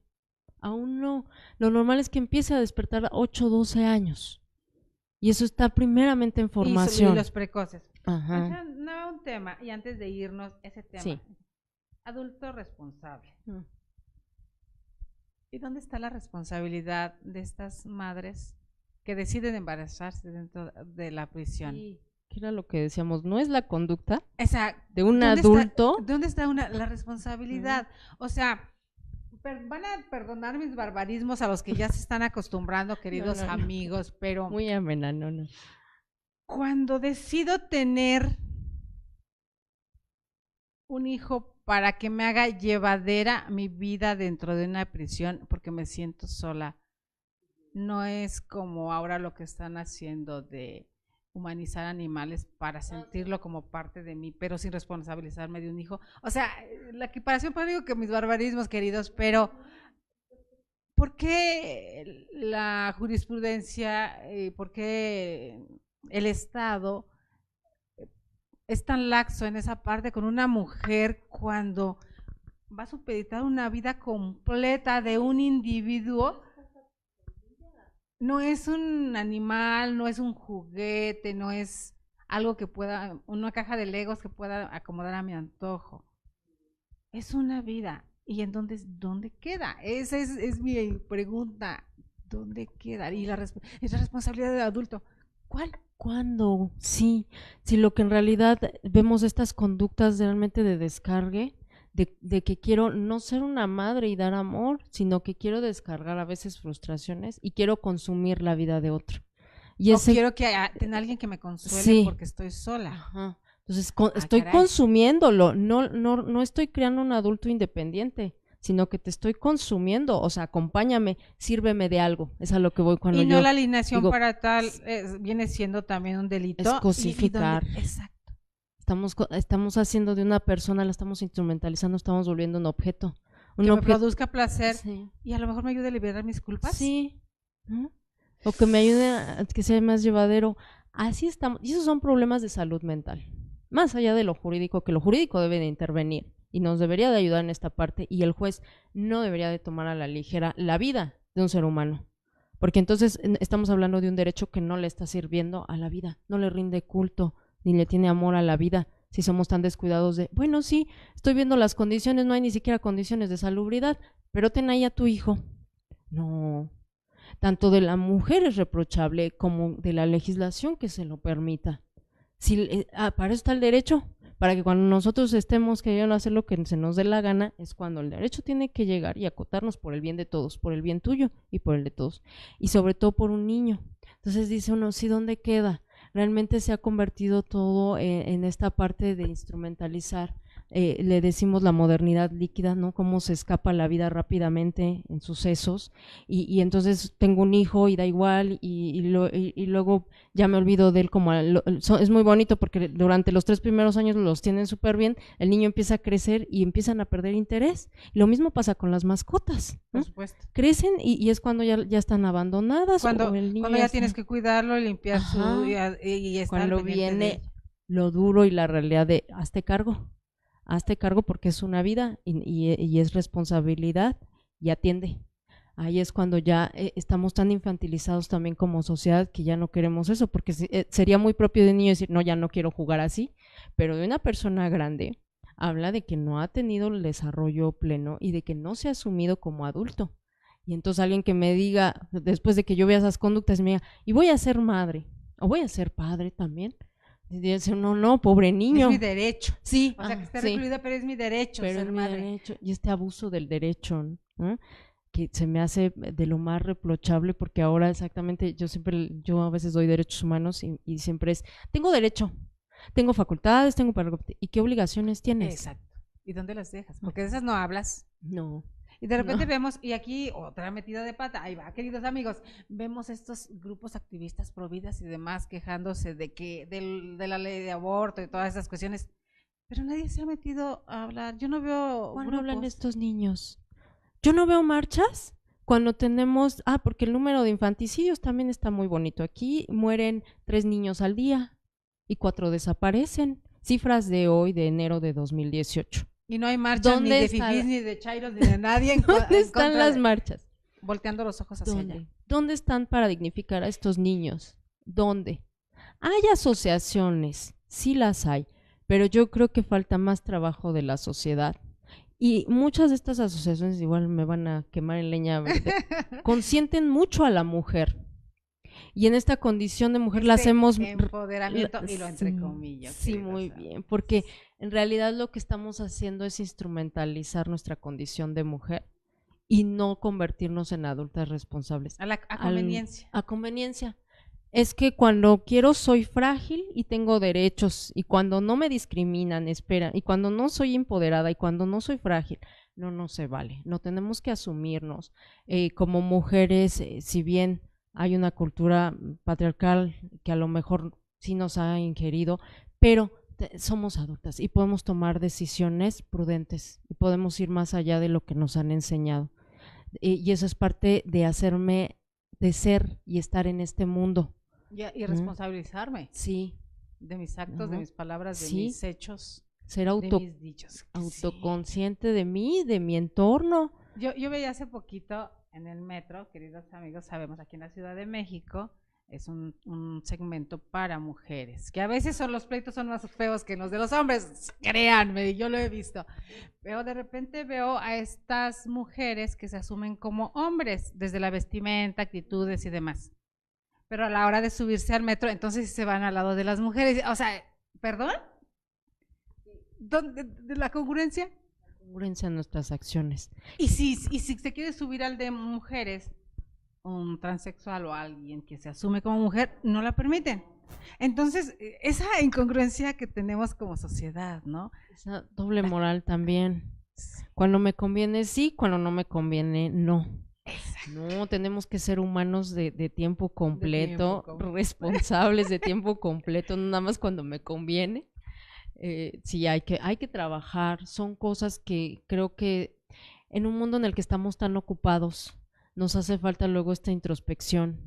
Aún no. Lo normal es que empiece a despertar a 8, 12 años. Y eso está primeramente en formación. Y los precoces. Ajá. No, un tema, y antes de irnos, ese tema. Sí. Adulto responsable. ¿Y dónde está la responsabilidad de estas madres que deciden embarazarse dentro de la prisión? Sí, que era lo que decíamos, no es la conducta de un adulto. ¿Dónde está la responsabilidad? O sea, van a perdonar mis barbarismos a los que ya se están acostumbrando, queridos amigos, pero... Muy amena, no. Cuando decido tener un hijo para que me haga llevadera mi vida dentro de una prisión, porque me siento sola, no es como ahora lo que están haciendo de humanizar animales para sentirlo como parte de mí, pero sin responsabilizarme de un hijo. O sea, la equiparación, pues digo que mis barbarismos, queridos, pero ¿por qué la jurisprudencia, por qué el Estado es tan laxo en esa parte con una mujer cuando va a supeditar una vida completa de un individuo? No es un animal, no es un juguete, no es algo que pueda, una caja de Legos que pueda acomodar a mi antojo. Es una vida. ¿Y en dónde queda? Esa es mi pregunta. ¿Dónde queda? Y es la responsabilidad del adulto. ¿Cuál? ¿Cuándo? Sí, lo que en realidad vemos estas conductas realmente de descargue, de que quiero no ser una madre y dar amor, sino que quiero descargar a veces frustraciones y quiero consumir la vida de otro. Y quiero que tenga alguien que me consuele porque estoy sola. Ajá. Entonces estoy consumiéndolo, no estoy creando un adulto independiente, sino que te estoy consumiendo, o sea, acompáñame, sírveme de algo, es a lo que voy cuando yo... Y no la alienación parental viene siendo también un delito. Es cosificar. Exacto. Estamos haciendo de una persona, la estamos instrumentalizando, estamos volviendo un objeto. Que me produzca placer y a lo mejor me ayude a liberar mis culpas. Sí. O que me ayude a que sea más llevadero. Así estamos. Y esos son problemas de salud mental. Más allá de lo jurídico, que lo jurídico debe de intervenir y nos debería de ayudar en esta parte, y el juez no debería de tomar a la ligera la vida de un ser humano, porque entonces estamos hablando de un derecho que no le está sirviendo a la vida, no le rinde culto ni le tiene amor a la vida, si somos tan descuidados de, bueno, sí, estoy viendo las condiciones, no hay ni siquiera condiciones de salubridad, pero ten ahí a tu hijo. No, tanto de la mujer es reprochable como de la legislación que se lo permita. Para eso está el derecho, para que cuando nosotros estemos queriendo hacer lo que se nos dé la gana, es cuando el derecho tiene que llegar y acotarnos por el bien de todos, por el bien tuyo y por el de todos, y sobre todo por un niño. Entonces dice uno, sí, ¿dónde queda? Realmente se ha convertido todo en esta parte de instrumentalizar, le decimos la modernidad líquida, ¿no? Cómo se escapa la vida rápidamente en sucesos, y entonces tengo un hijo y da igual, y luego ya me olvido de él, como es muy bonito porque durante los 3 primeros años los tienen súper bien, el niño empieza a crecer y empiezan a perder interés. Lo mismo pasa con las mascotas, ¿no? Por supuesto. Crecen y es cuando ya están abandonadas. Cuando ya tienes que cuidarlo, limpiar y estar cuando viene lo duro y la realidad de hazte cargo porque es una vida y es responsabilidad, y atiende ahí es cuando ya estamos tan infantilizados también como sociedad que ya no queremos eso, porque sería muy propio de un niño decir, no, ya no quiero jugar así, pero de una persona grande habla de que no ha tenido el desarrollo pleno y de que no se ha asumido como adulto. Y entonces alguien que me diga, después de que yo vea esas conductas, me diga, y voy a ser madre, o voy a ser padre también. Y dice, no, pobre niño. Es mi derecho. Sí. O sea, que esté recluida, pero es mi derecho pero ser es mi madre. derecho. Y este abuso del derecho, ¿no? Que se me hace de lo más reprochable, porque ahora exactamente, yo a veces doy derechos humanos y siempre es, tengo derecho, tengo facultades, ¿y qué obligaciones tienes? Exacto. ¿Y dónde las dejas? Porque de esas no hablas. No. Y de repente vemos, y aquí otra metida de pata, ahí va, queridos amigos, vemos estos grupos activistas pro vidas y demás quejándose de la ley de aborto y todas esas cuestiones, pero nadie se ha metido a hablar. Yo no veo ¿Cuándo hablan estos niños? Yo no veo marchas cuando tenemos, porque el número de infanticidios también está muy bonito. Aquí mueren 3 niños al día y 4 desaparecen. Cifras de hoy, de enero de 2018. Y no hay marchas ni de fifís, ni de chairos, ni de nadie. ¿Dónde están las marchas? Volteando los ojos hacia allá. ¿Dónde están para dignificar a estos niños? ¿Dónde? Hay asociaciones, sí las hay, pero yo creo que falta más trabajo de la sociedad. Y muchas de estas asociaciones, igual me van a quemar en leña verde, consienten mucho a la mujer. Y en esta condición de mujer la hacemos... Empoderamiento, y lo entre comillas. Sí, muy bien, porque en realidad lo que estamos haciendo es instrumentalizar nuestra condición de mujer y no convertirnos en adultas responsables. A conveniencia. A conveniencia. Es que cuando quiero soy frágil y tengo derechos, y cuando no me discriminan, esperan, y cuando no soy empoderada y cuando no soy frágil, no se vale. No tenemos que asumirnos como mujeres, si bien hay una cultura patriarcal que a lo mejor sí nos ha ingerido, pero somos adultas y podemos tomar decisiones prudentes y podemos ir más allá de lo que nos han enseñado. Y eso es parte de ser y estar en este mundo. Y responsabilizarme. Sí. De mis actos, de mis palabras, de mis hechos. Ser de mis dichos. Autoconsciente de mí, de mi entorno. Yo veía hace poquito en el metro, queridos amigos, sabemos, aquí en la Ciudad de México es un segmento para mujeres, que a veces los pleitos son más feos que los de los hombres, créanme, yo lo he visto, pero de repente veo a estas mujeres que se asumen como hombres, desde la vestimenta, actitudes y demás, pero a la hora de subirse al metro, entonces se van al lado de las mujeres, o sea, ¿perdón? ¿Dónde de la congruencia? Congruencia en nuestras acciones. Y si se quiere subir al de mujeres, un transexual o alguien que se asume como mujer, no la permiten. Entonces, esa incongruencia que tenemos como sociedad, ¿no? Esa doble moral también. Cuando me conviene, sí, cuando no me conviene, no. Exacto. No, tenemos que ser humanos de tiempo completo, responsables de tiempo completo, no nada más cuando me conviene. Sí, hay que trabajar. Son cosas que creo que en un mundo en el que estamos tan ocupados, nos hace falta luego esta introspección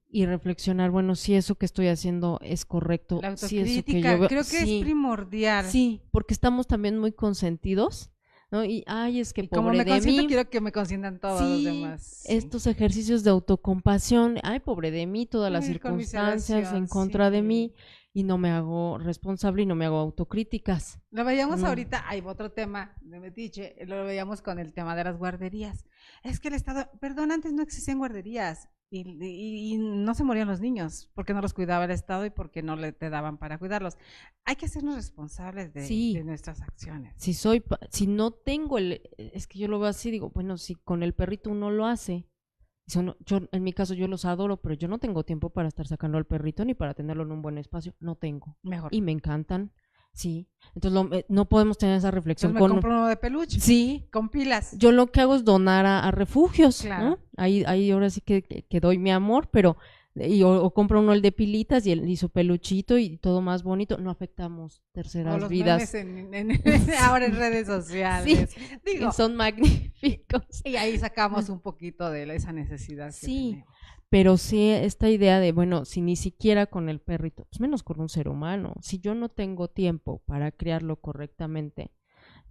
y reflexionar, bueno, si eso que estoy haciendo es correcto. La autocrítica, si eso que yo veo, creo que es primordial. Sí, porque estamos también muy consentidos, ¿no? Y, es que pobre como me de mí. Quiero que me consientan todos los demás. Sí. Estos ejercicios de autocompasión, pobre de mí, todas las circunstancias en contra de mí, y no me hago responsable y no me hago autocríticas. Lo veíamos ahorita, hay otro tema de metiche, lo veíamos con el tema de las guarderías. Es que el Estado, perdón, antes no existían guarderías y no se morían los niños porque no los cuidaba el Estado y porque no te daban para cuidarlos. Hay que hacernos responsables de nuestras acciones. Si no tengo es que yo lo veo así, digo, bueno, si con el perrito uno lo hace, en mi caso yo los adoro, pero yo no tengo tiempo para estar sacando al perrito ni para tenerlo en un buen espacio, no tengo. Mejor. Y me encantan, sí. Entonces no podemos tener esa reflexión. Entonces me compro uno de peluche. Sí. Con pilas. Yo lo que hago es donar a refugios, claro. ¿no? Ahí ahora sí que doy mi amor, pero o compro uno el de pilitas y su peluchito y todo más bonito, no afectamos terceras los vidas. Ahora en redes sociales. Sí, digo, son magníficos. Y ahí sacamos un poquito de esa necesidad que tenemos. Pero sí esta idea de, bueno, si ni siquiera con el perrito, pues menos con un ser humano, si yo no tengo tiempo para criarlo correctamente,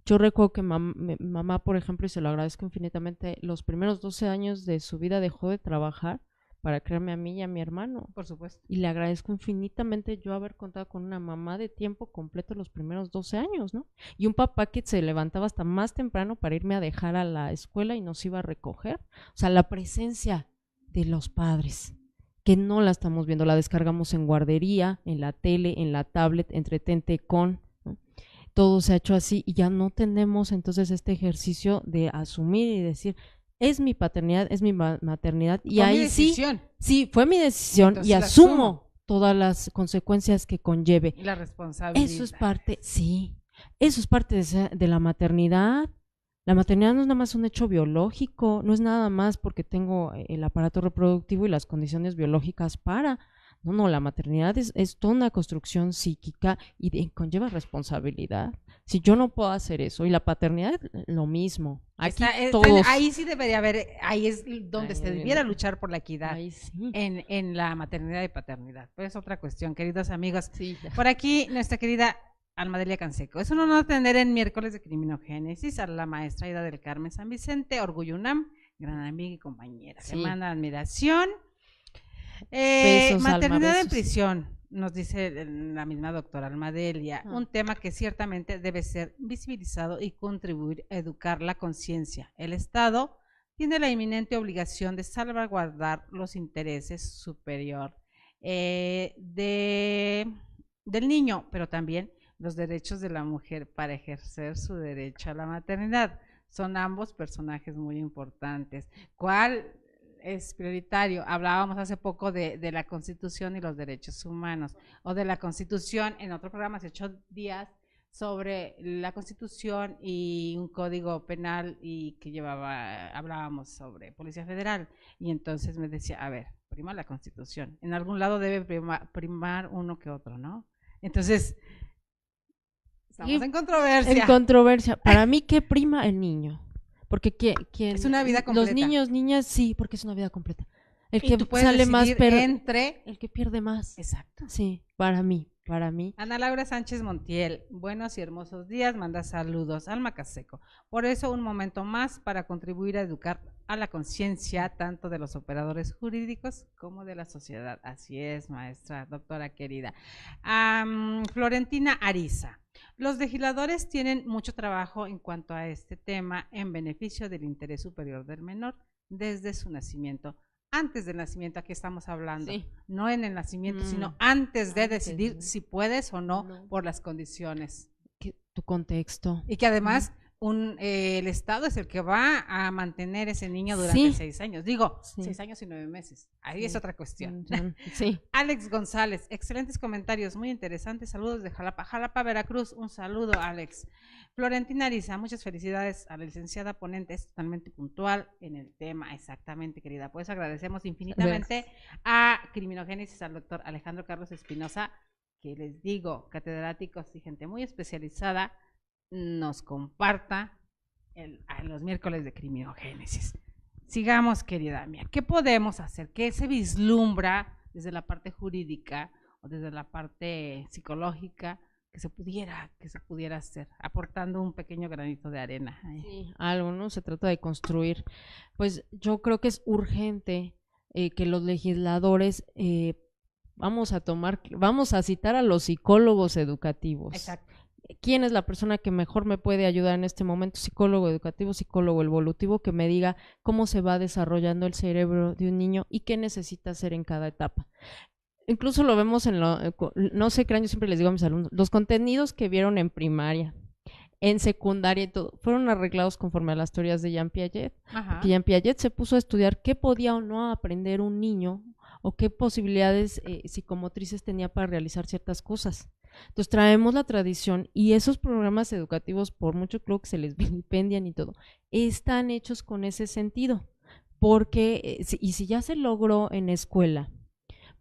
Yo recuerdo que mamá, por ejemplo, y se lo agradezco infinitamente, los primeros 12 años de su vida dejó de trabajar para crearme a mí y a mi hermano. Por supuesto. Y le agradezco infinitamente yo haber contado con una mamá de tiempo completo los primeros 12 años, ¿no? Y un papá que se levantaba hasta más temprano para irme a dejar a la escuela y nos iba a recoger. O sea, la presencia de los padres, que no la estamos viendo, la descargamos en guardería, en la tele, en la tablet, entretente con, ¿no? Todo se ha hecho así y ya no tenemos entonces este ejercicio de asumir y decir, es mi paternidad, es mi maternidad, y Fue mi ahí decisión. sí, fue mi decisión Entonces y la asumo todas las consecuencias que conlleve. Y la responsabilidad. Eso es parte, sí, eso es parte de la maternidad. La maternidad no es nada más un hecho biológico, no es nada más porque tengo el aparato reproductivo y las condiciones biológicas para. No, la maternidad es toda una construcción psíquica y conlleva responsabilidad. Si yo no puedo hacer eso, y la paternidad lo mismo. Aquí todos. Ahí sí debería haber, ahí es donde Ahí se debiera luchar por la equidad Ahí sí. en la maternidad y paternidad. Pero es otra cuestión, queridos amigos. Sí, ya. Por aquí, nuestra querida Almadelia Canseco. Es un honor tener en miércoles de Criminogénesis a la maestra Aida del Carmen San Vicente, Orgullo UNAM, gran amiga y compañera. Sí. Se manda admiración. Besos, Maternidad Alma, en besos. prisión, nos dice la misma doctora Almadelia, un tema que ciertamente debe ser visibilizado y contribuir a educar la conciencia. El Estado tiene la inminente obligación de salvaguardar los intereses superior del niño, pero también los derechos de la mujer para ejercer su derecho a la maternidad. Son ambos personajes muy importantes. ¿Cuál es prioritario? Hablábamos hace poco de la Constitución y los derechos humanos, o de la Constitución en otro programa hace 8 días sobre la Constitución y un código penal y que hablábamos sobre Policía Federal, y entonces me decía, a ver, prima la Constitución, en algún lado debe primar uno que otro, ¿no? Entonces, estamos en controversia. En controversia. Para mí, ¿qué prima el niño? Porque ¿quién? Es una vida completa. Los niños, niñas, sí, porque es una vida completa. El y que tú puedes sale más, pero entre el que pierde más. Exacto. Sí, para mí. Ana Laura Sánchez Montiel, buenos y hermosos días, manda saludos. Alma Caseco, por eso un momento más para contribuir a educar a la conciencia tanto de los operadores jurídicos como de la sociedad. Así es, maestra, doctora querida. Florentina Ariza, los legisladores tienen mucho trabajo en cuanto a este tema en beneficio del interés superior del menor desde su nacimiento. Antes del nacimiento, aquí estamos hablando, sí. No en el nacimiento, sino antes de decidir si puedes o no por las condiciones. Tu contexto. Y que además el Estado es el que va a mantener ese niño durante 6 años. Digo, 6 años y 9 meses. Ahí es otra cuestión. Sí. Alex González, excelentes comentarios, muy interesantes. Saludos de Jalapa, Veracruz. Un saludo, Alex. Florentina Ariza, muchas felicidades a la licenciada ponente, es totalmente puntual en el tema, exactamente, querida. Pues agradecemos infinitamente a Criminogénesis, al doctor Alejandro Carlos Espinosa, que les digo, catedráticos y gente muy especializada, nos comparta a los miércoles de Criminogénesis. Sigamos, querida mía, ¿qué podemos hacer? ¿Qué se vislumbra desde la parte jurídica o desde la parte psicológica que se pudiera hacer, aportando un pequeño granito de arena? Sí, algo, ¿no? Se trata de construir. Pues yo creo que es urgente que los legisladores vamos a citar a los psicólogos educativos. Exacto. ¿Quién es la persona que mejor me puede ayudar en este momento? Psicólogo educativo, psicólogo evolutivo, que me diga cómo se va desarrollando el cerebro de un niño y qué necesita hacer en cada etapa. Incluso lo vemos no sé qué año, siempre les digo a mis alumnos, los contenidos que vieron en primaria, en secundaria y todo, fueron arreglados conforme a las teorías de Jean Piaget. Porque Jean Piaget se puso a estudiar qué podía o no aprender un niño o qué posibilidades psicomotrices tenía para realizar ciertas cosas. Entonces traemos la tradición y esos programas educativos, por mucho creo que se les vilipendian y todo, están hechos con ese sentido. Porque, y si ya se logró en escuela,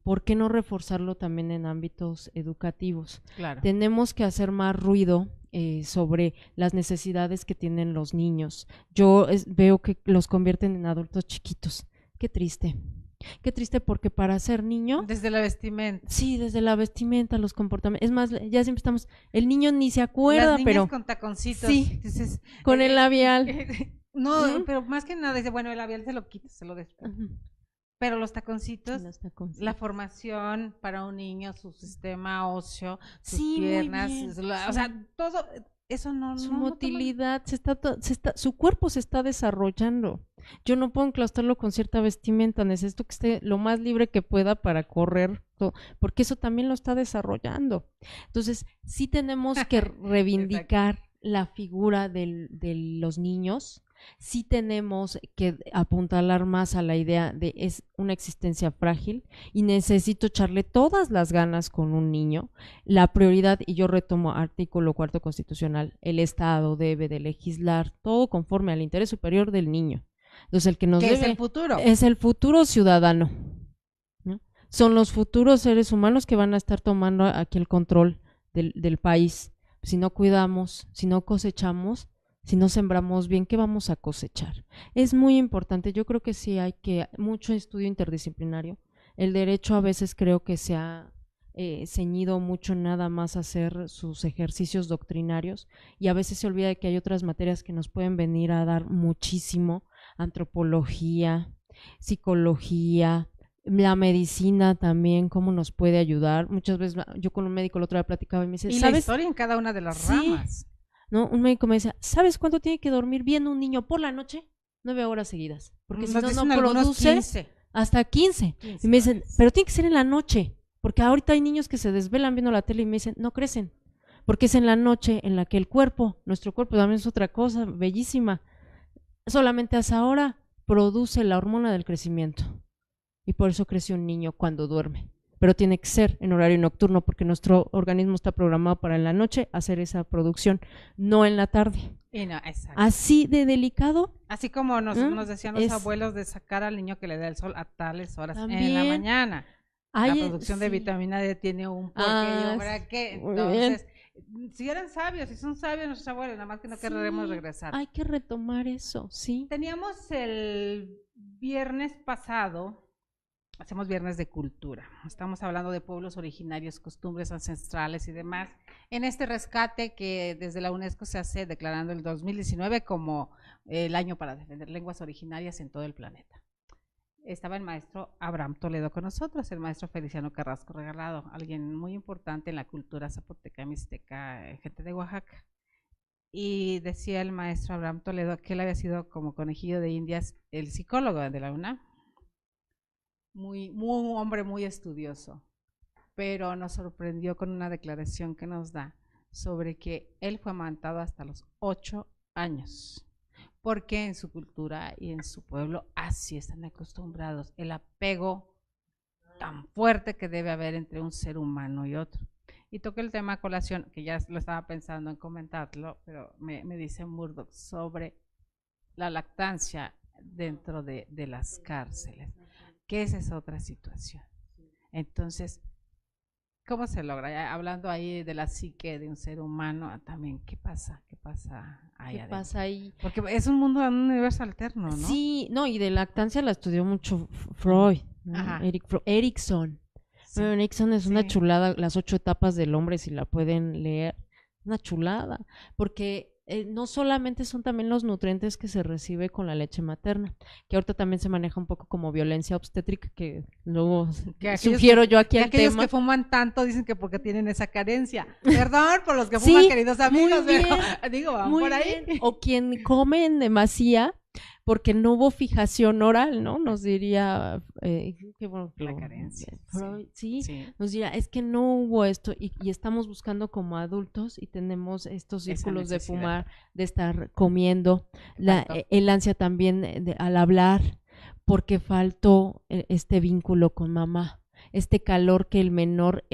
¿por qué no reforzarlo también en ámbitos educativos? Claro. Tenemos que hacer más ruido sobre las necesidades que tienen los niños. Yo veo que los convierten en adultos chiquitos. Qué triste. Qué triste porque para ser niño, Desde la vestimenta. sí, desde la vestimenta, los comportamientos, es más, ya siempre estamos, el niño ni se acuerda, Las niñas pero con taconcitos. sí, Dices, con el labial. no, ¿Mm? pero más que nada dice, bueno, el labial se lo quita, se lo des. Ujú. Pero los taconcitos, Los taconcitos. la formación para un niño, su sistema óseo, sus Sí, muy piernas, bien, o sea, todo eso no, su no, no motilidad, su cuerpo se está desarrollando. Yo no puedo enclaustarlo con cierta vestimenta, necesito que esté lo más libre que pueda para correr, porque eso también lo está desarrollando. Entonces, sí tenemos que reivindicar la figura de los niños, sí tenemos que apuntalar más a la idea de es una existencia frágil y necesito echarle todas las ganas con un niño. La prioridad, y yo retomo artículo 4 constitucional, el Estado debe de legislar todo conforme al interés superior del niño. Entonces el que nos ¿Qué debe es el futuro? es el futuro ciudadano, ¿no? Son los futuros seres humanos que van a estar tomando aquí el control del país. Si no cuidamos, si no cosechamos, si no sembramos bien, ¿qué vamos a cosechar? Es muy importante, yo creo que sí hay que mucho estudio interdisciplinario. El derecho a veces creo que se ha ceñido mucho nada más a hacer sus ejercicios doctrinarios y a veces se olvida de que hay otras materias que nos pueden venir a dar muchísimo, antropología, psicología, la medicina también, cómo nos puede ayudar. Muchas veces yo con un médico la otra vez platicaba y me dice, Y ¿sabes? la historia en cada una de las ramas. ¿No? Un médico me decía, ¿sabes cuánto tiene que dormir bien un niño por la noche? 9 horas seguidas, porque si no, no produce 15. hasta 15. Y me dicen, pero tiene que ser en la noche, porque ahorita hay niños que se desvelan viendo la tele y me dicen, no crecen, porque es en la noche en la que el cuerpo, nuestro cuerpo también es otra cosa bellísima, solamente a esa hora produce la hormona del crecimiento y por eso crece un niño cuando duerme. Pero tiene que ser en horario nocturno porque nuestro organismo está programado para en la noche hacer esa producción, no en la tarde. Y no, exacto. Así de delicado. Así como nos decían los abuelos de sacar al niño que le da el sol a tales horas en la mañana. La producción de vitamina D tiene un porqué y ahora qué. Entonces, si eran sabios, si son sabios nuestros abuelos, nada más que no queremos regresar. Hay que retomar eso, sí. Teníamos el viernes pasado, hacemos viernes de cultura, estamos hablando de pueblos originarios, costumbres ancestrales y demás, en este rescate que desde la UNESCO se hace declarando el 2019 como el año para defender lenguas originarias en todo el planeta. Estaba el maestro Abraham Toledo con nosotros, el maestro Feliciano Carrasco Regalado, alguien muy importante en la cultura zapoteca, mixteca, gente de Oaxaca. Y decía el maestro Abraham Toledo que él había sido como conejillo de indias el psicólogo de la UNAM. Un hombre muy estudioso, pero nos sorprendió con una declaración que nos da sobre que él fue amamantado hasta los 8 años, porque en su cultura y en su pueblo así están acostumbrados, el apego tan fuerte que debe haber entre un ser humano y otro. Y toqué el tema a colación, que ya lo estaba pensando en comentarlo, pero me dice Murdoch sobre la lactancia dentro de las cárceles, que esa es otra situación. Entonces, ¿cómo se logra? Hablando ahí de la psique de un ser humano, también, ¿qué pasa? ¿Qué pasa ahí ¿Qué adentro? pasa ahí? Porque es un mundo, un universo alterno, ¿no? Sí, no, y de lactancia la estudió mucho Freud, ¿no? Erikson. Sí. Erikson es una chulada, las 8 etapas del hombre, si la pueden leer, una chulada, porque no solamente son también los nutrientes que se recibe con la leche materna, que ahorita también se maneja un poco como violencia obstétrica, que luego sugiero yo aquí el tema. Aquellos que fuman tanto dicen que porque tienen esa carencia. Perdón por los que fuman, queridos amigos, pero digo, van por ahí. Bien. O quien come en demasía porque no hubo fijación oral, ¿no? Nos diría, qué bueno que la carencia. Sí, nos diría, es que no hubo esto y estamos buscando como adultos y tenemos estos círculos de fumar, de estar comiendo, el ansia también al hablar, porque faltó este vínculo con mamá, este calor que el menor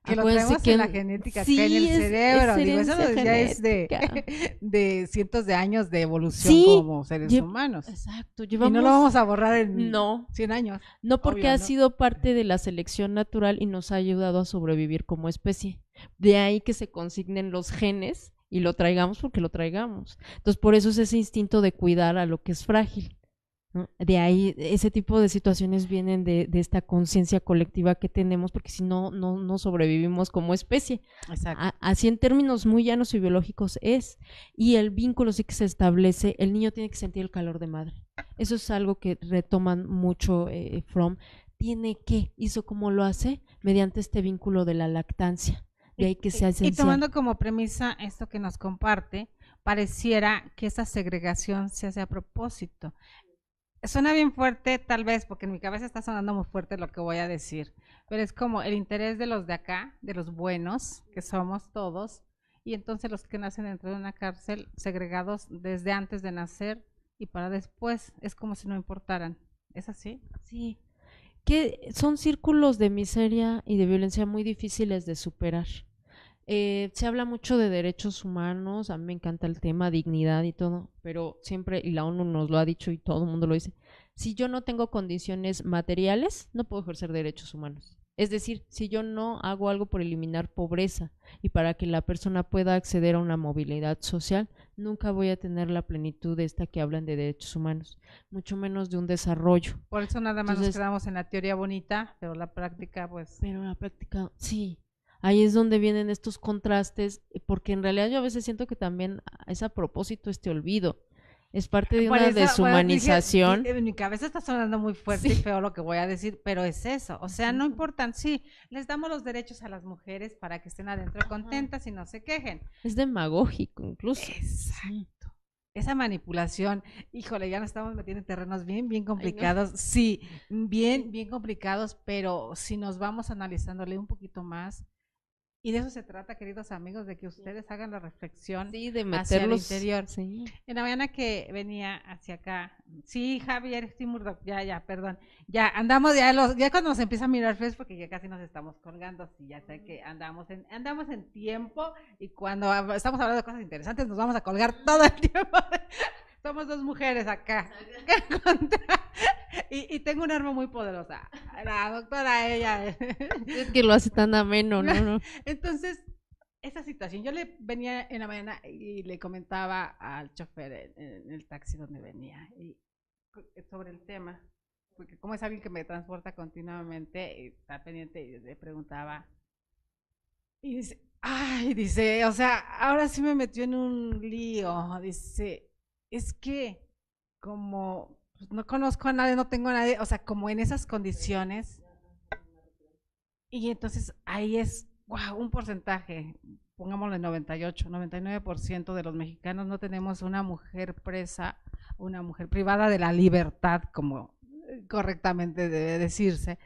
que lo traemos en la genética, que en el cerebro, digo, eso ya es de cientos de años de evolución como seres humanos. Exacto. Y no lo vamos a borrar en 100 años. No, porque ha sido parte de la selección natural y nos ha ayudado a sobrevivir como especie. De ahí que se consignen los genes y lo traigamos porque lo traigamos. Entonces, por eso es ese instinto de cuidar a lo que es frágil. ¿no? De ahí, ese tipo de situaciones vienen de esta conciencia colectiva que tenemos, porque si no, no sobrevivimos como especie. Exacto. Así en términos muy llanos y biológicos es, y el vínculo sí que se establece, el niño tiene que sentir el calor de madre. Eso es algo que retoman mucho Fromm. Tiene que, ¿hizo cómo lo hace? Mediante este vínculo de la lactancia. De ahí que sea esencial. Y tomando como premisa esto que nos comparte, pareciera que esa segregación se hace a propósito. Suena bien fuerte, tal vez, porque en mi cabeza está sonando muy fuerte lo que voy a decir, pero es como el interés de los de acá, de los buenos, que somos todos, y entonces los que nacen dentro de una cárcel, segregados desde antes de nacer y para después, es como si no importaran. ¿Es así? Sí, que son círculos de miseria y de violencia muy difíciles de superar. Se habla mucho de derechos humanos, a mí me encanta el tema, dignidad y todo, pero siempre, y la ONU nos lo ha dicho y todo el mundo lo dice, si yo no tengo condiciones materiales, no puedo ejercer derechos humanos. Es decir, si yo no hago algo por eliminar pobreza y para que la persona pueda acceder a una movilidad social, nunca voy a tener la plenitud de esta que hablan de derechos humanos, mucho menos de un desarrollo. Por eso nada más nos quedamos en la teoría bonita, pero la práctica, pues... Pero la práctica, sí. Ahí es donde vienen estos contrastes, porque en realidad yo a veces siento que también es a propósito este olvido. Es parte de una deshumanización. Dije, en mi cabeza está sonando muy fuerte y feo lo que voy a decir, pero es eso. O sea, no importan, sí, les damos los derechos a las mujeres para que estén adentro contentas y no se quejen. Es demagógico incluso. Exacto. Esa manipulación, híjole, ya nos estamos metiendo en terrenos bien complicados. Ay, no. Sí, bien complicados, pero si nos vamos analizándole un poquito más, y de eso se trata, queridos amigos, de que ustedes hagan la reflexión de meterlos, hacia el interior. Sí. En la mañana que venía hacia acá, sí, Javier, sí, Murdoch, ya, perdón, ya andamos, ya cuando nos empieza a mirar feos, porque ya casi nos estamos colgando, sí, ya sé que andamos en tiempo, y cuando estamos hablando de cosas interesantes nos vamos a colgar todo el tiempo. Somos dos mujeres acá. Y tengo un arma muy poderosa. La doctora, ella. Es que lo hace tan ameno, ¿no? Entonces, esa situación, yo le venía en la mañana y le comentaba al chofer en el taxi donde venía sobre el tema, porque como es alguien que me transporta continuamente, y está pendiente, y le preguntaba, y dice, o sea, ahora sí me metió en un lío, dice, es que como pues, no conozco a nadie, no tengo a nadie, o sea, como en esas condiciones, y entonces ahí es, wow, un porcentaje, pongámosle 98, 99% de los mexicanos no tenemos una mujer presa, una mujer privada de la libertad, como correctamente debe decirse,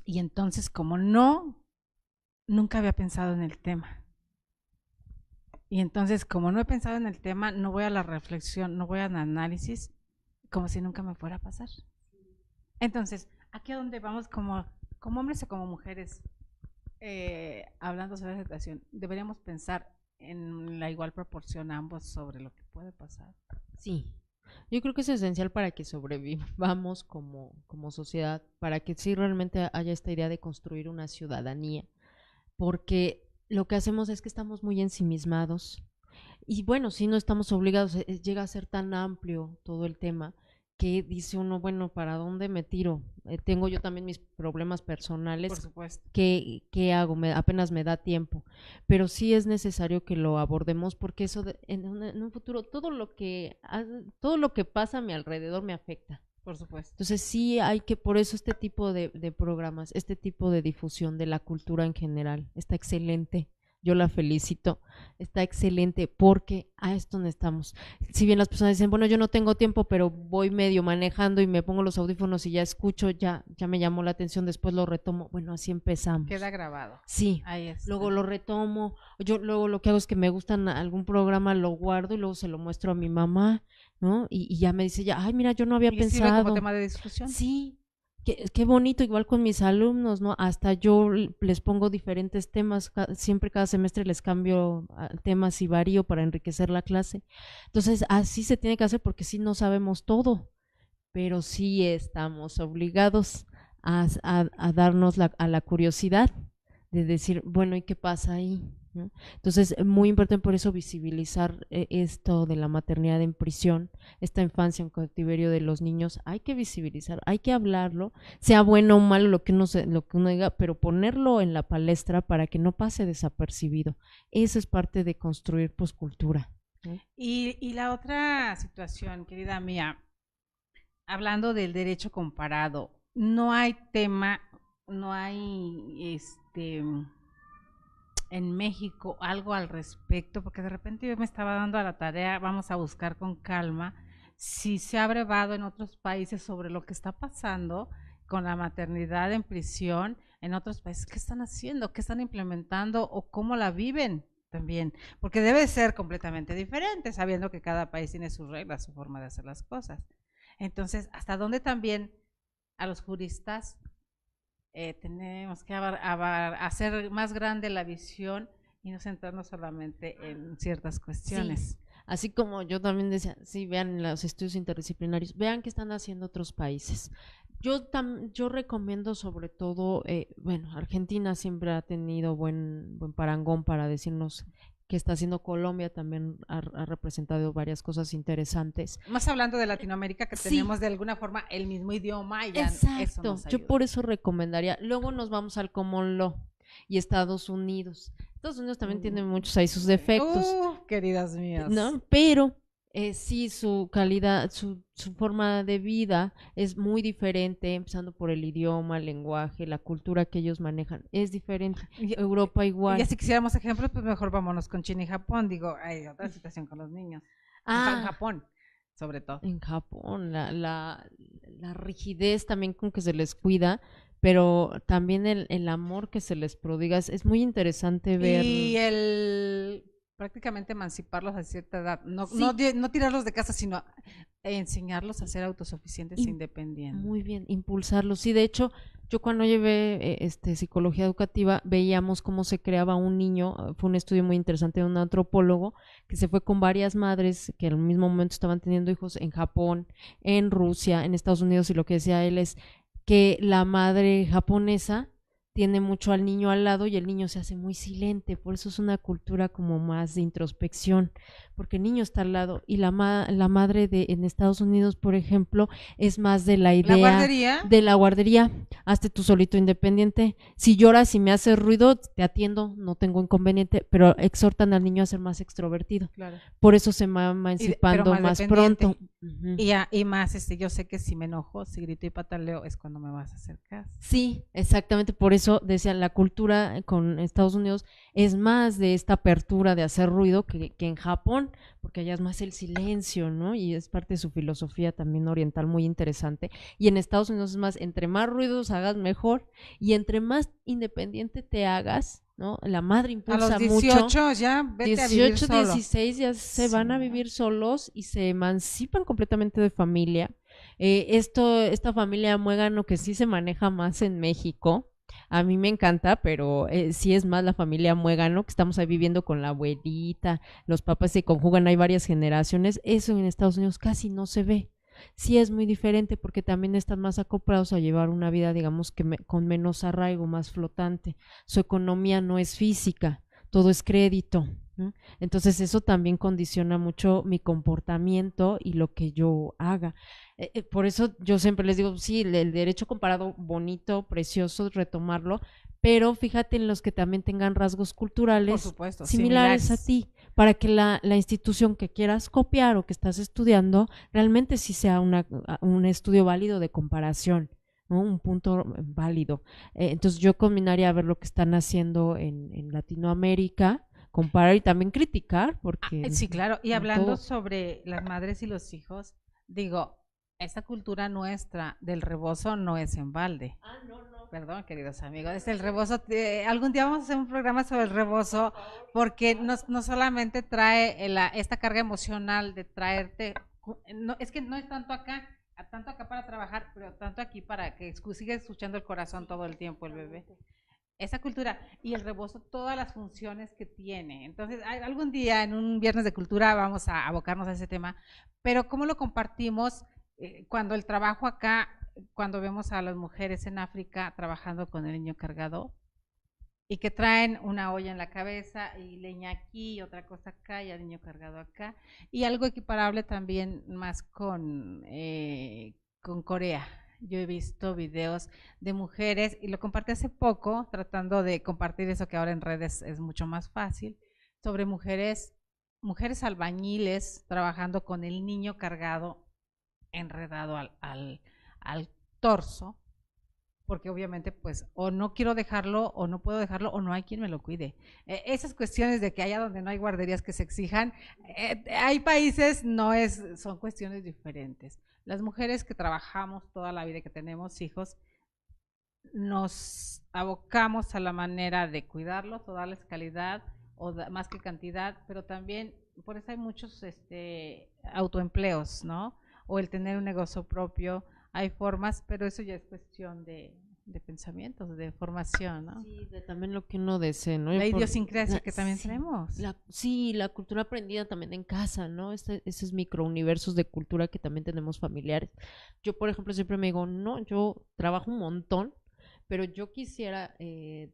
y entonces como nunca había pensado en el tema. Y entonces, como no he pensado en el tema, no voy a la reflexión, no voy al análisis, como si nunca me fuera a pasar. Entonces, aquí a donde vamos como hombres o como mujeres, hablando sobre la situación, deberíamos pensar en la igual proporción ambos sobre lo que puede pasar. Sí, yo creo que es esencial para que sobrevivamos como sociedad, para que sí realmente haya esta idea de construir una ciudadanía, porque lo que hacemos es que estamos muy ensimismados y bueno, si no estamos obligados, llega a ser tan amplio todo el tema que dice uno, bueno, ¿para dónde me tiro? Tengo yo también mis problemas personales. Por supuesto. ¿Qué hago? Apenas me da tiempo. Pero sí es necesario que lo abordemos porque eso en un futuro, todo lo que pasa a mi alrededor me afecta. Por supuesto. Entonces sí hay que, por eso este tipo de programas, este tipo de difusión de la cultura en general, está excelente. Yo la felicito, está excelente porque a esto necesitamos. Si bien las personas dicen, bueno, yo no tengo tiempo, pero voy medio manejando y me pongo los audífonos y ya escucho, ya me llamó la atención, después lo retomo. Bueno, así empezamos. Queda grabado. Sí, ahí está. Luego lo retomo. Yo luego lo que hago es que me gustan algún programa, lo guardo y luego se lo muestro a mi mamá, ¿no? Y ya me dice, ay, mira, yo no había pensado. ¿Sirve como tema de discusión? Sí. Qué bonito, igual con mis alumnos, ¿no? Hasta yo les pongo diferentes temas, siempre cada semestre les cambio temas y varío para enriquecer la clase. Entonces, así se tiene que hacer porque sí no sabemos todo, pero sí estamos obligados a darnos a la curiosidad de decir, bueno, ¿y qué pasa ahí? ¿no? Entonces, muy importante por eso visibilizar esto de la maternidad en prisión, esta infancia en cautiverio de los niños, hay que visibilizar, hay que hablarlo, sea bueno o malo lo que uno diga, pero ponerlo en la palestra para que no pase desapercibido. Eso es parte de construir poscultura. ¿No? Y la otra situación, querida mía, hablando del derecho comparado, no hay tema, no hay en México algo al respecto, porque de repente yo me estaba dando a la tarea, vamos a buscar con calma si se ha brevado en otros países sobre lo que está pasando con la maternidad en prisión en otros países. ¿Qué están haciendo? ¿Qué están implementando? ¿O cómo la viven también? Porque debe ser completamente diferente, sabiendo que cada país tiene sus reglas, su forma de hacer las cosas. Entonces, ¿hasta dónde también a los juristas tenemos que hacer más grande la visión y no centrarnos solamente en ciertas cuestiones? Sí. Así como yo también decía, sí, vean los estudios interdisciplinarios, vean qué están haciendo otros países. Yo recomiendo sobre todo, bueno, Argentina siempre ha tenido buen parangón para decirnos qué está haciendo. Colombia también ha representado varias cosas interesantes. Más hablando de Latinoamérica, que sí, tenemos de alguna forma el mismo idioma y ya exacto, eso nos ayuda. Yo por eso recomendaría, luego nos vamos al common law y Estados Unidos. Estados Unidos también tiene muchos ahí sus defectos. Queridas mías. ¿No? Pero sí, su calidad, su forma de vida es muy diferente, empezando por el idioma, el lenguaje, la cultura que ellos manejan, es diferente. Europa igual. Y si quisiéramos ejemplos, pues mejor vámonos con China y Japón. Digo, hay otra situación con los niños. En Japón, sobre todo. En Japón, la rigidez también con que se les cuida, pero también el amor que se les prodiga, es muy interesante ver. Y el prácticamente emanciparlos a cierta edad, no tirarlos de casa, sino enseñarlos a ser autosuficientes e independientes. Muy bien, impulsarlos. Sí, de hecho, yo cuando llevé psicología educativa veíamos cómo se creaba un niño. Fue un estudio muy interesante de un antropólogo que se fue con varias madres que al mismo momento estaban teniendo hijos en Japón, en Rusia, en Estados Unidos, y lo que decía él es que la madre japonesa tiene mucho al niño al lado y el niño se hace muy silente, por eso es una cultura como más de introspección, porque el niño está al lado y la madre en Estados Unidos, por ejemplo, es más de la idea de la guardería, hazte tú solito independiente, si lloras y me haces ruido, te atiendo, no tengo inconveniente, pero exhortan al niño a ser más extrovertido, claro. Por eso se va emancipando más pronto. Y más, yo sé que si me enojo, si grito y pataleo, es cuando me vas a hacer caso. Sí, exactamente, por eso decía, la cultura con Estados Unidos es más de esta apertura de hacer ruido que en Japón, porque allá es más el silencio, ¿no? Y es parte de su filosofía también oriental muy interesante. Y en Estados Unidos es más, entre más ruidos hagas mejor y entre más independiente te hagas, ¿no? La madre impulsa mucho. A los 18 ya, vete 18, a vivir solo. 16 ya se van a vivir solos y se emancipan completamente de familia. Esta familia muégano que sí se maneja más en México, a mí me encanta, pero sí es más la familia muégano, que estamos ahí viviendo con la abuelita, los papás se conjugan, hay varias generaciones, eso en Estados Unidos casi no se ve. Sí es muy diferente porque también están más acoplados a llevar una vida, digamos, con menos arraigo, más flotante. Su economía no es física, todo es crédito. Entonces eso también condiciona mucho mi comportamiento y lo que yo haga. Por eso yo siempre les digo, sí, el derecho comparado bonito, precioso, retomarlo, pero fíjate en los que también tengan rasgos culturales, por supuesto, similares a ti, para que la institución que quieras copiar o que estás estudiando realmente sí sea un estudio válido de comparación, ¿no? Un punto válido. Entonces yo combinaría a ver lo que están haciendo en Latinoamérica, comparar y también criticar, porque... sí, claro, y hablando sobre las madres y los hijos, digo, esta cultura nuestra del rebozo no es en balde. No. Perdón, queridos amigos, es el rebozo. Algún día vamos a hacer un programa sobre el rebozo, porque no solamente trae esta carga emocional de traerte, es que no es tanto acá para trabajar, pero tanto aquí para que siga escuchando el corazón todo el tiempo el bebé. Esa cultura y el rebozo, todas las funciones que tiene. Entonces, algún día en un viernes de cultura vamos a abocarnos a ese tema, pero ¿cómo lo compartimos cuando el trabajo acá, cuando vemos a las mujeres en África trabajando con el niño cargado? y que traen una olla en la cabeza y leña aquí y otra cosa acá y al niño cargado acá. Y algo equiparable también más con Corea. Yo he visto videos de mujeres y lo compartí hace poco, tratando de compartir eso que ahora en redes es mucho más fácil, sobre mujeres albañiles trabajando con el niño cargado, enredado al torso, porque obviamente pues o no quiero dejarlo o no puedo dejarlo o no hay quien me lo cuide. Esas cuestiones de que allá donde no hay guarderías que se exijan, hay países, son cuestiones diferentes. Las mujeres que trabajamos toda la vida y que tenemos hijos, nos abocamos a la manera de cuidarlos o darles calidad más que cantidad, pero también por eso hay muchos autoempleos, ¿no? O el tener un negocio propio, hay formas, pero eso ya es cuestión de pensamientos, de formación, ¿no? Sí, de también lo que uno desee, ¿no? La idiosincrasia que también sí, tenemos. Sí, la cultura aprendida también en casa, ¿no? Esos microuniversos de cultura que también tenemos familiares. Yo, por ejemplo, siempre me digo, no, yo trabajo un montón, pero yo quisiera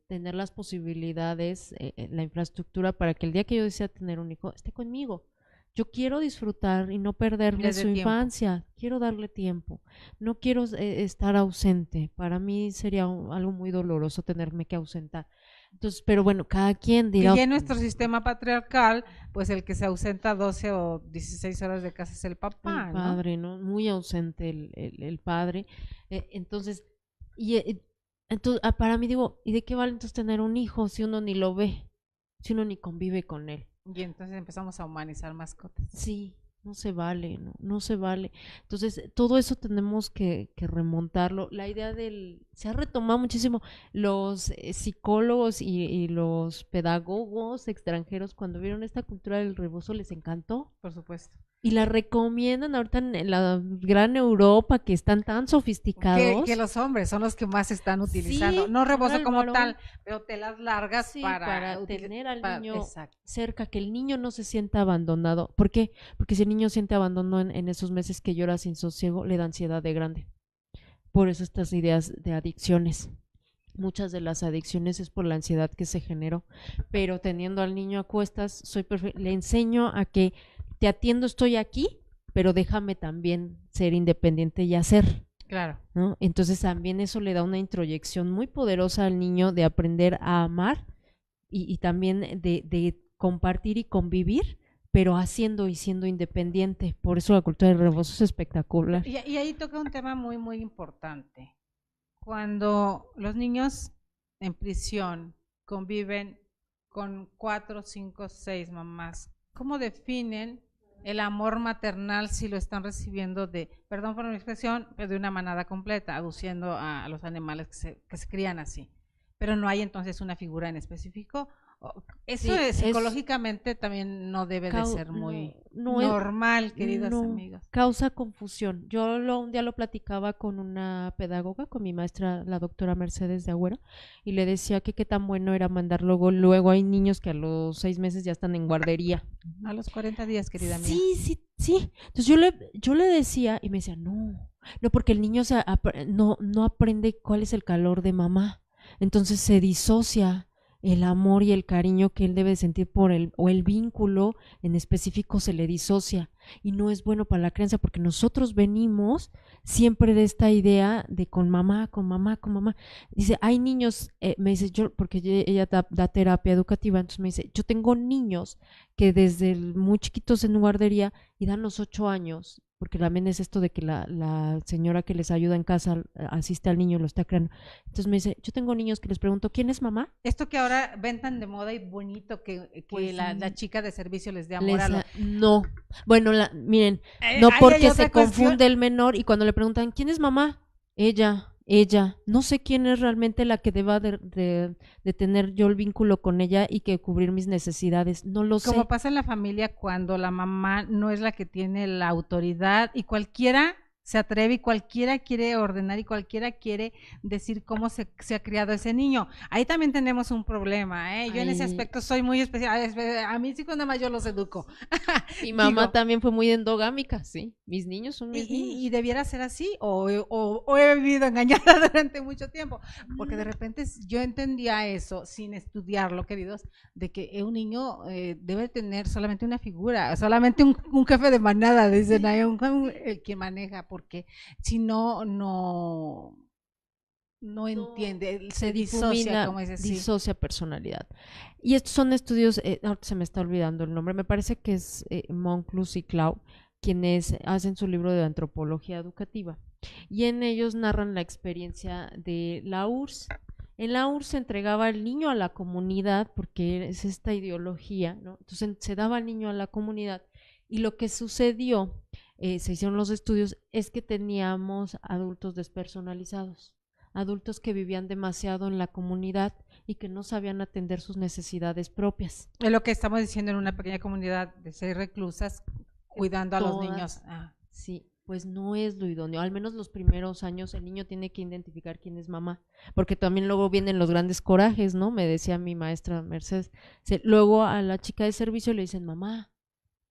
tener las posibilidades, la infraestructura para que el día que yo desea tener un hijo esté conmigo. Yo quiero disfrutar y no perderle su infancia, quiero darle tiempo, no quiero estar ausente, para mí sería algo muy doloroso tenerme que ausentar. Entonces, pero bueno, cada quien dirá. Y ya en nuestro sistema patriarcal, pues el que se ausenta 12 o 16 horas de casa es el papá, el padre, ¿no? Muy ausente el padre. Entonces, entonces para mí digo, ¿y de qué vale entonces tener un hijo si uno ni lo ve, si uno ni convive con él? Y entonces empezamos a humanizar mascotas. Sí, no se vale, no se vale. Entonces, todo eso tenemos que remontarlo. La idea se ha retomado muchísimo. Los psicólogos y los pedagogos extranjeros, cuando vieron esta cultura del rebozo, les encantó. Por supuesto. Y la recomiendan ahorita en la gran Europa, que están tan sofisticados. Que los hombres son los que más están utilizando. Sí, no rebozo como tal, pero telas largas sí, para tener al niño exacto. cerca, que el niño no se sienta abandonado. ¿Por qué? Porque si el niño siente abandono en esos meses que llora sin sosiego, le da ansiedad de grande. Por eso estas ideas de adicciones. Muchas de las adicciones es por la ansiedad que se generó. Pero teniendo al niño a cuestas, le enseño a que te atiendo, estoy aquí, pero déjame también ser independiente y hacer. Claro. ¿No? Entonces también eso le da una introyección muy poderosa al niño de aprender a amar y también de compartir y convivir, pero haciendo y siendo independiente. Por eso la cultura del rebozo es espectacular. Y ahí toca un tema muy, muy importante. Cuando los niños en prisión conviven con 4, 5, 6 mamás, ¿cómo definen el amor maternal si lo están recibiendo perdón por mi expresión, pero de una manada completa, aduciendo a los animales que se crían así? Pero no hay entonces una figura en específico. Eso psicológicamente también no debe de ser muy normal, queridos amigos. Causa confusión. Yo un día lo platicaba con una pedagoga, con mi maestra, la doctora Mercedes de Agüero, y le decía que qué tan bueno era mandar luego hay niños que a los 6 meses ya están en guardería. A los 40 días, querida mía. Sí. Entonces yo le decía y me decía, no, porque el niño no aprende cuál es el calor de mamá. Entonces se disocia el amor y el cariño que él debe sentir o el vínculo en específico se le disocia y no es bueno para la crianza porque nosotros venimos siempre de esta idea de con mamá. Dice, hay niños, me dice porque ella da terapia educativa, entonces me dice, yo tengo niños que desde muy chiquitos en guardería y dan los 8 años, porque también es esto de que la señora que les ayuda en casa asiste al niño y lo está creando. Entonces me dice, yo tengo niños que les pregunto, ¿quién es mamá? Esto que ahora ven tan de moda y bonito que pues, la chica de servicio les dé amor No, bueno, miren, no porque se confunde el menor y cuando le preguntan, ¿quién es mamá? Ella, no sé quién es realmente la que deba de tener yo el vínculo con ella y que cubrir mis necesidades, no lo sé. Como pasa en la familia cuando la mamá no es la que tiene la autoridad y cualquiera se atreve y cualquiera quiere ordenar y cualquiera quiere decir cómo se ha criado ese niño. Ahí también tenemos un problema, ¿eh? Yo en ese aspecto soy muy especial. A mis hijos nada más yo los educo. Mi mamá también fue muy endogámica, sí. Mis niños son mis niños. Y debiera ser así, o he vivido engañada durante mucho tiempo, porque de repente yo entendía eso sin estudiarlo, queridos, de que un niño debe tener solamente una figura, solamente un jefe de manada, dicen ahí, el que maneja, porque si no entiende, se disocia, como es así. Disocia personalidad. Y estos son estudios, ahorita se me está olvidando el nombre, me parece que es Monclús y Clau, quienes hacen su libro de antropología educativa. Y en ellos narran la experiencia de la URSS. En la URSS se entregaba el niño a la comunidad, porque es esta ideología, ¿no? Entonces se daba al niño a la comunidad. Y lo que sucedió, se hicieron los estudios, es que teníamos adultos despersonalizados, adultos que vivían demasiado en la comunidad y que no sabían atender sus necesidades propias. Es lo que estamos diciendo en una pequeña comunidad de 6 reclusas, cuidando a los niños. Sí, pues no es lo idóneo. Al menos los primeros años el niño tiene que identificar quién es mamá, porque también luego vienen los grandes corajes, ¿no? Me decía mi maestra Mercedes. Luego a la chica de servicio le dicen mamá,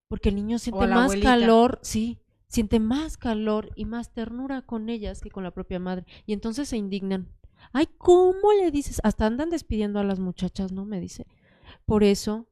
porque el niño siente más abuelita. calor, sí, siente más calor y más ternura con ellas que con la propia madre. Y entonces se indignan. Ay, ¿cómo le dices? Hasta andan despidiendo a las muchachas, ¿no? Me dice. Por eso,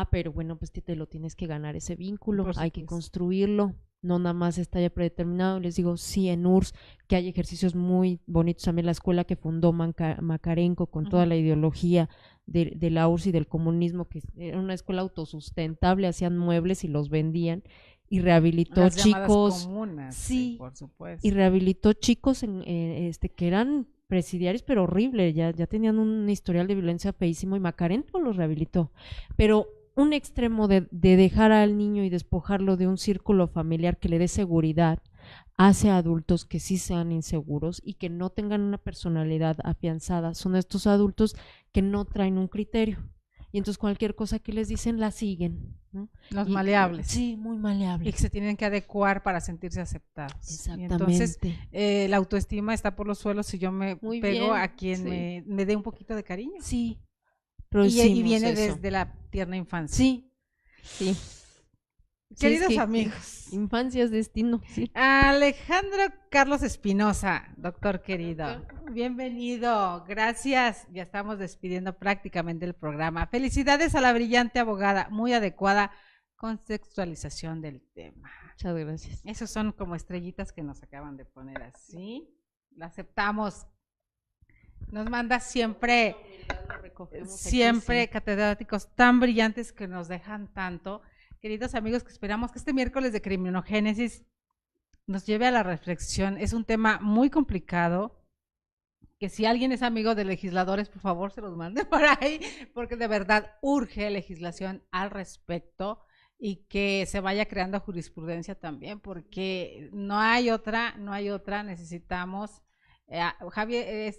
pero bueno, pues te lo tienes que ganar ese vínculo, hay que construirlo, no nada más está ya predeterminado. Les digo, sí, en URSS, que hay ejercicios muy bonitos, también la escuela que fundó Makarenko con toda la ideología de la URSS y del comunismo, que era una escuela autosustentable, hacían muebles y los vendían, y rehabilitó las chicos, comunas, sí, por supuesto. Y rehabilitó chicos que eran presidiarios, pero horrible, ya tenían un historial de violencia feísimo, y Makarenko los rehabilitó. Pero un extremo de dejar al niño y despojarlo de un círculo familiar que le dé seguridad hace a adultos que sí sean inseguros y que no tengan una personalidad afianzada. Son estos adultos que no traen un criterio, y entonces cualquier cosa que les dicen la siguen, ¿no? Los maleables. Sí, muy maleables. Y que se tienen que adecuar para sentirse aceptados. Exactamente. Y entonces la autoestima está por los suelos si yo me pego a quien me dé un poquito de cariño. Sí. Y viene desde la tierna infancia. Sí, sí. Queridos amigos. Infancia es destino, sí. Alejandro Carlos Espinosa, doctor querido, bienvenido, gracias. Ya estamos despidiendo prácticamente el programa. Felicidades a la brillante abogada, muy adecuada contextualización del tema. Muchas gracias. Esos son como estrellitas que nos acaban de poner así. La aceptamos. Nos manda siempre catedráticos tan brillantes que nos dejan tanto. Queridos amigos, que esperamos que este miércoles de Criminogénesis nos lleve a la reflexión. Es un tema muy complicado, que si alguien es amigo de legisladores, por favor se los mande por ahí, porque de verdad urge legislación al respecto y que se vaya creando jurisprudencia también, porque no hay otra, necesitamos, Javier,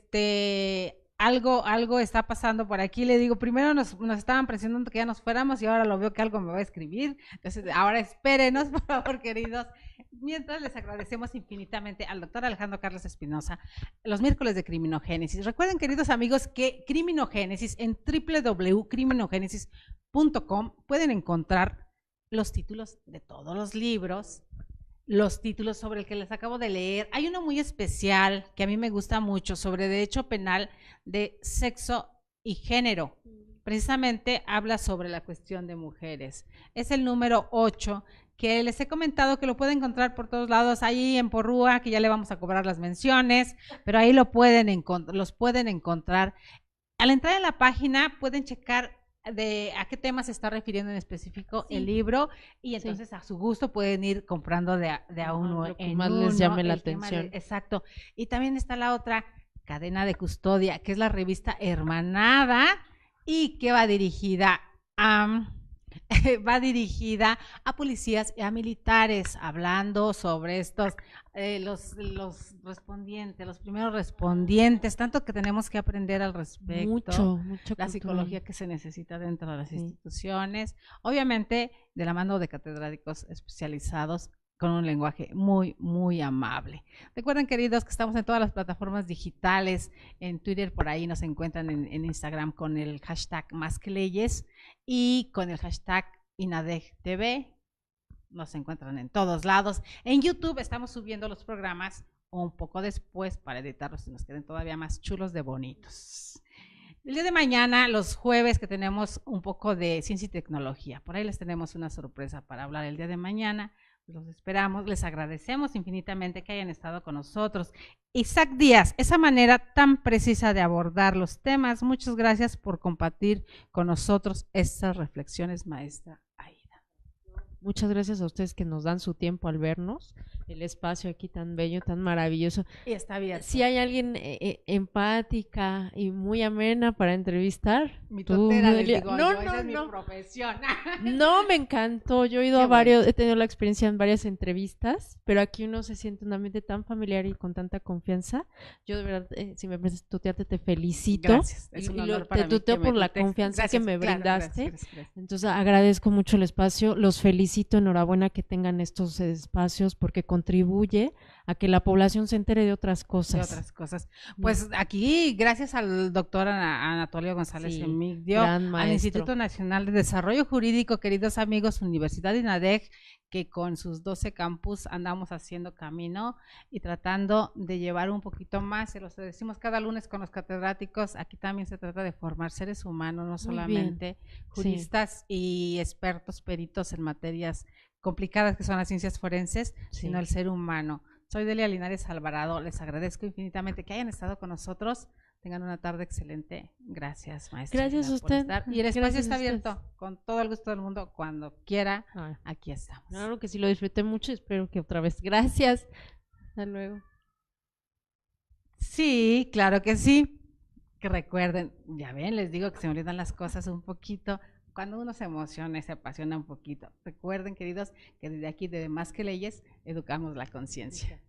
algo está pasando por aquí. Le digo, primero nos estaban presionando que ya nos fuéramos y ahora lo veo que algo me va a escribir. Entonces, ahora espérenos, por favor, queridos. Mientras, les agradecemos infinitamente al doctor Alejandro Carlos Espinosa los miércoles de Criminogénesis. Recuerden, queridos amigos, que Criminogénesis en www.criminogénesis.com pueden encontrar los títulos de todos los libros, los títulos sobre el que les acabo de leer. Hay uno muy especial que a mí me gusta mucho, sobre derecho penal de sexo y género. Precisamente habla sobre la cuestión de mujeres. Es el número 8, que les he comentado que lo pueden encontrar por todos lados, ahí en Porrúa, que ya le vamos a cobrar las menciones, pero ahí los pueden encontrar. Al entrar en la página pueden checar de a qué tema se está refiriendo en específico el libro, y entonces a su gusto pueden ir comprando de a uno lo que más les llame la atención. Exacto. Y también está la otra, Cadena de Custodia, que es la revista hermanada y que va dirigida a policías y a militares, hablando sobre estos, los respondientes, los primeros respondientes, tanto que tenemos que aprender al respecto. Mucho la psicología que se necesita dentro de las instituciones, obviamente de la mano de catedráticos especializados con un lenguaje muy, muy amable. Recuerden, queridos, que estamos en todas las plataformas digitales, en Twitter, por ahí nos encuentran en Instagram con el hashtag Más que Leyes y con el hashtag INADEGTV, nos encuentran en todos lados. En YouTube estamos subiendo los programas un poco después para editarlos y nos queden todavía más chulos de bonitos. El día de mañana, los jueves, que tenemos un poco de ciencia y tecnología, por ahí les tenemos una sorpresa para hablar el día de mañana. Los esperamos, les agradecemos infinitamente que hayan estado con nosotros. Isaac Díaz, esa manera tan precisa de abordar los temas, muchas gracias por compartir con nosotros estas reflexiones, maestra Aida. Muchas gracias a ustedes que nos dan su tiempo al vernos, el espacio aquí tan bello, tan maravilloso. Y está bien. Si hay alguien empática y muy amena para entrevistar, mi totera, les digo, no, esa es mi profesión. No, me encantó. Yo he ido a varios, he tenido la experiencia en varias entrevistas, pero aquí uno se siente un ambiente tan familiar y con tanta confianza. Yo de verdad, si me prestas tutearte, te felicito. Gracias, es un honor para mí. Te tuteo por la confianza que me brindaste. Gracias. Entonces agradezco mucho el espacio, los felicito, enhorabuena que tengan estos espacios porque contribuye a que la población se entere de otras cosas. Pues aquí, gracias al doctor Anatolio González Emigdio, al Instituto Nacional de Desarrollo Jurídico, queridos amigos, Universidad INADEG, que con sus 12 campus andamos haciendo camino y tratando de llevar un poquito más, se los decimos cada lunes con los catedráticos, aquí también se trata de formar seres humanos, no solamente juristas y expertos, peritos en materias complicadas que son las ciencias forenses, sino el ser humano. Soy Delia Linares Alvarado, les agradezco infinitamente que hayan estado con nosotros. Tengan una tarde excelente. Gracias, maestra. Gracias a usted. Y el espacio está abierto con todo el gusto del mundo. Cuando quiera, aquí estamos. Claro que sí, lo disfruté mucho. Espero que otra vez. Gracias. Hasta luego. Sí, claro que sí. Que recuerden, ya ven, les digo que se me olvidan las cosas un poquito. Cuando uno se emociona y se apasiona un poquito. Recuerden, queridos, que desde aquí, de Más que Leyes, educamos la conciencia.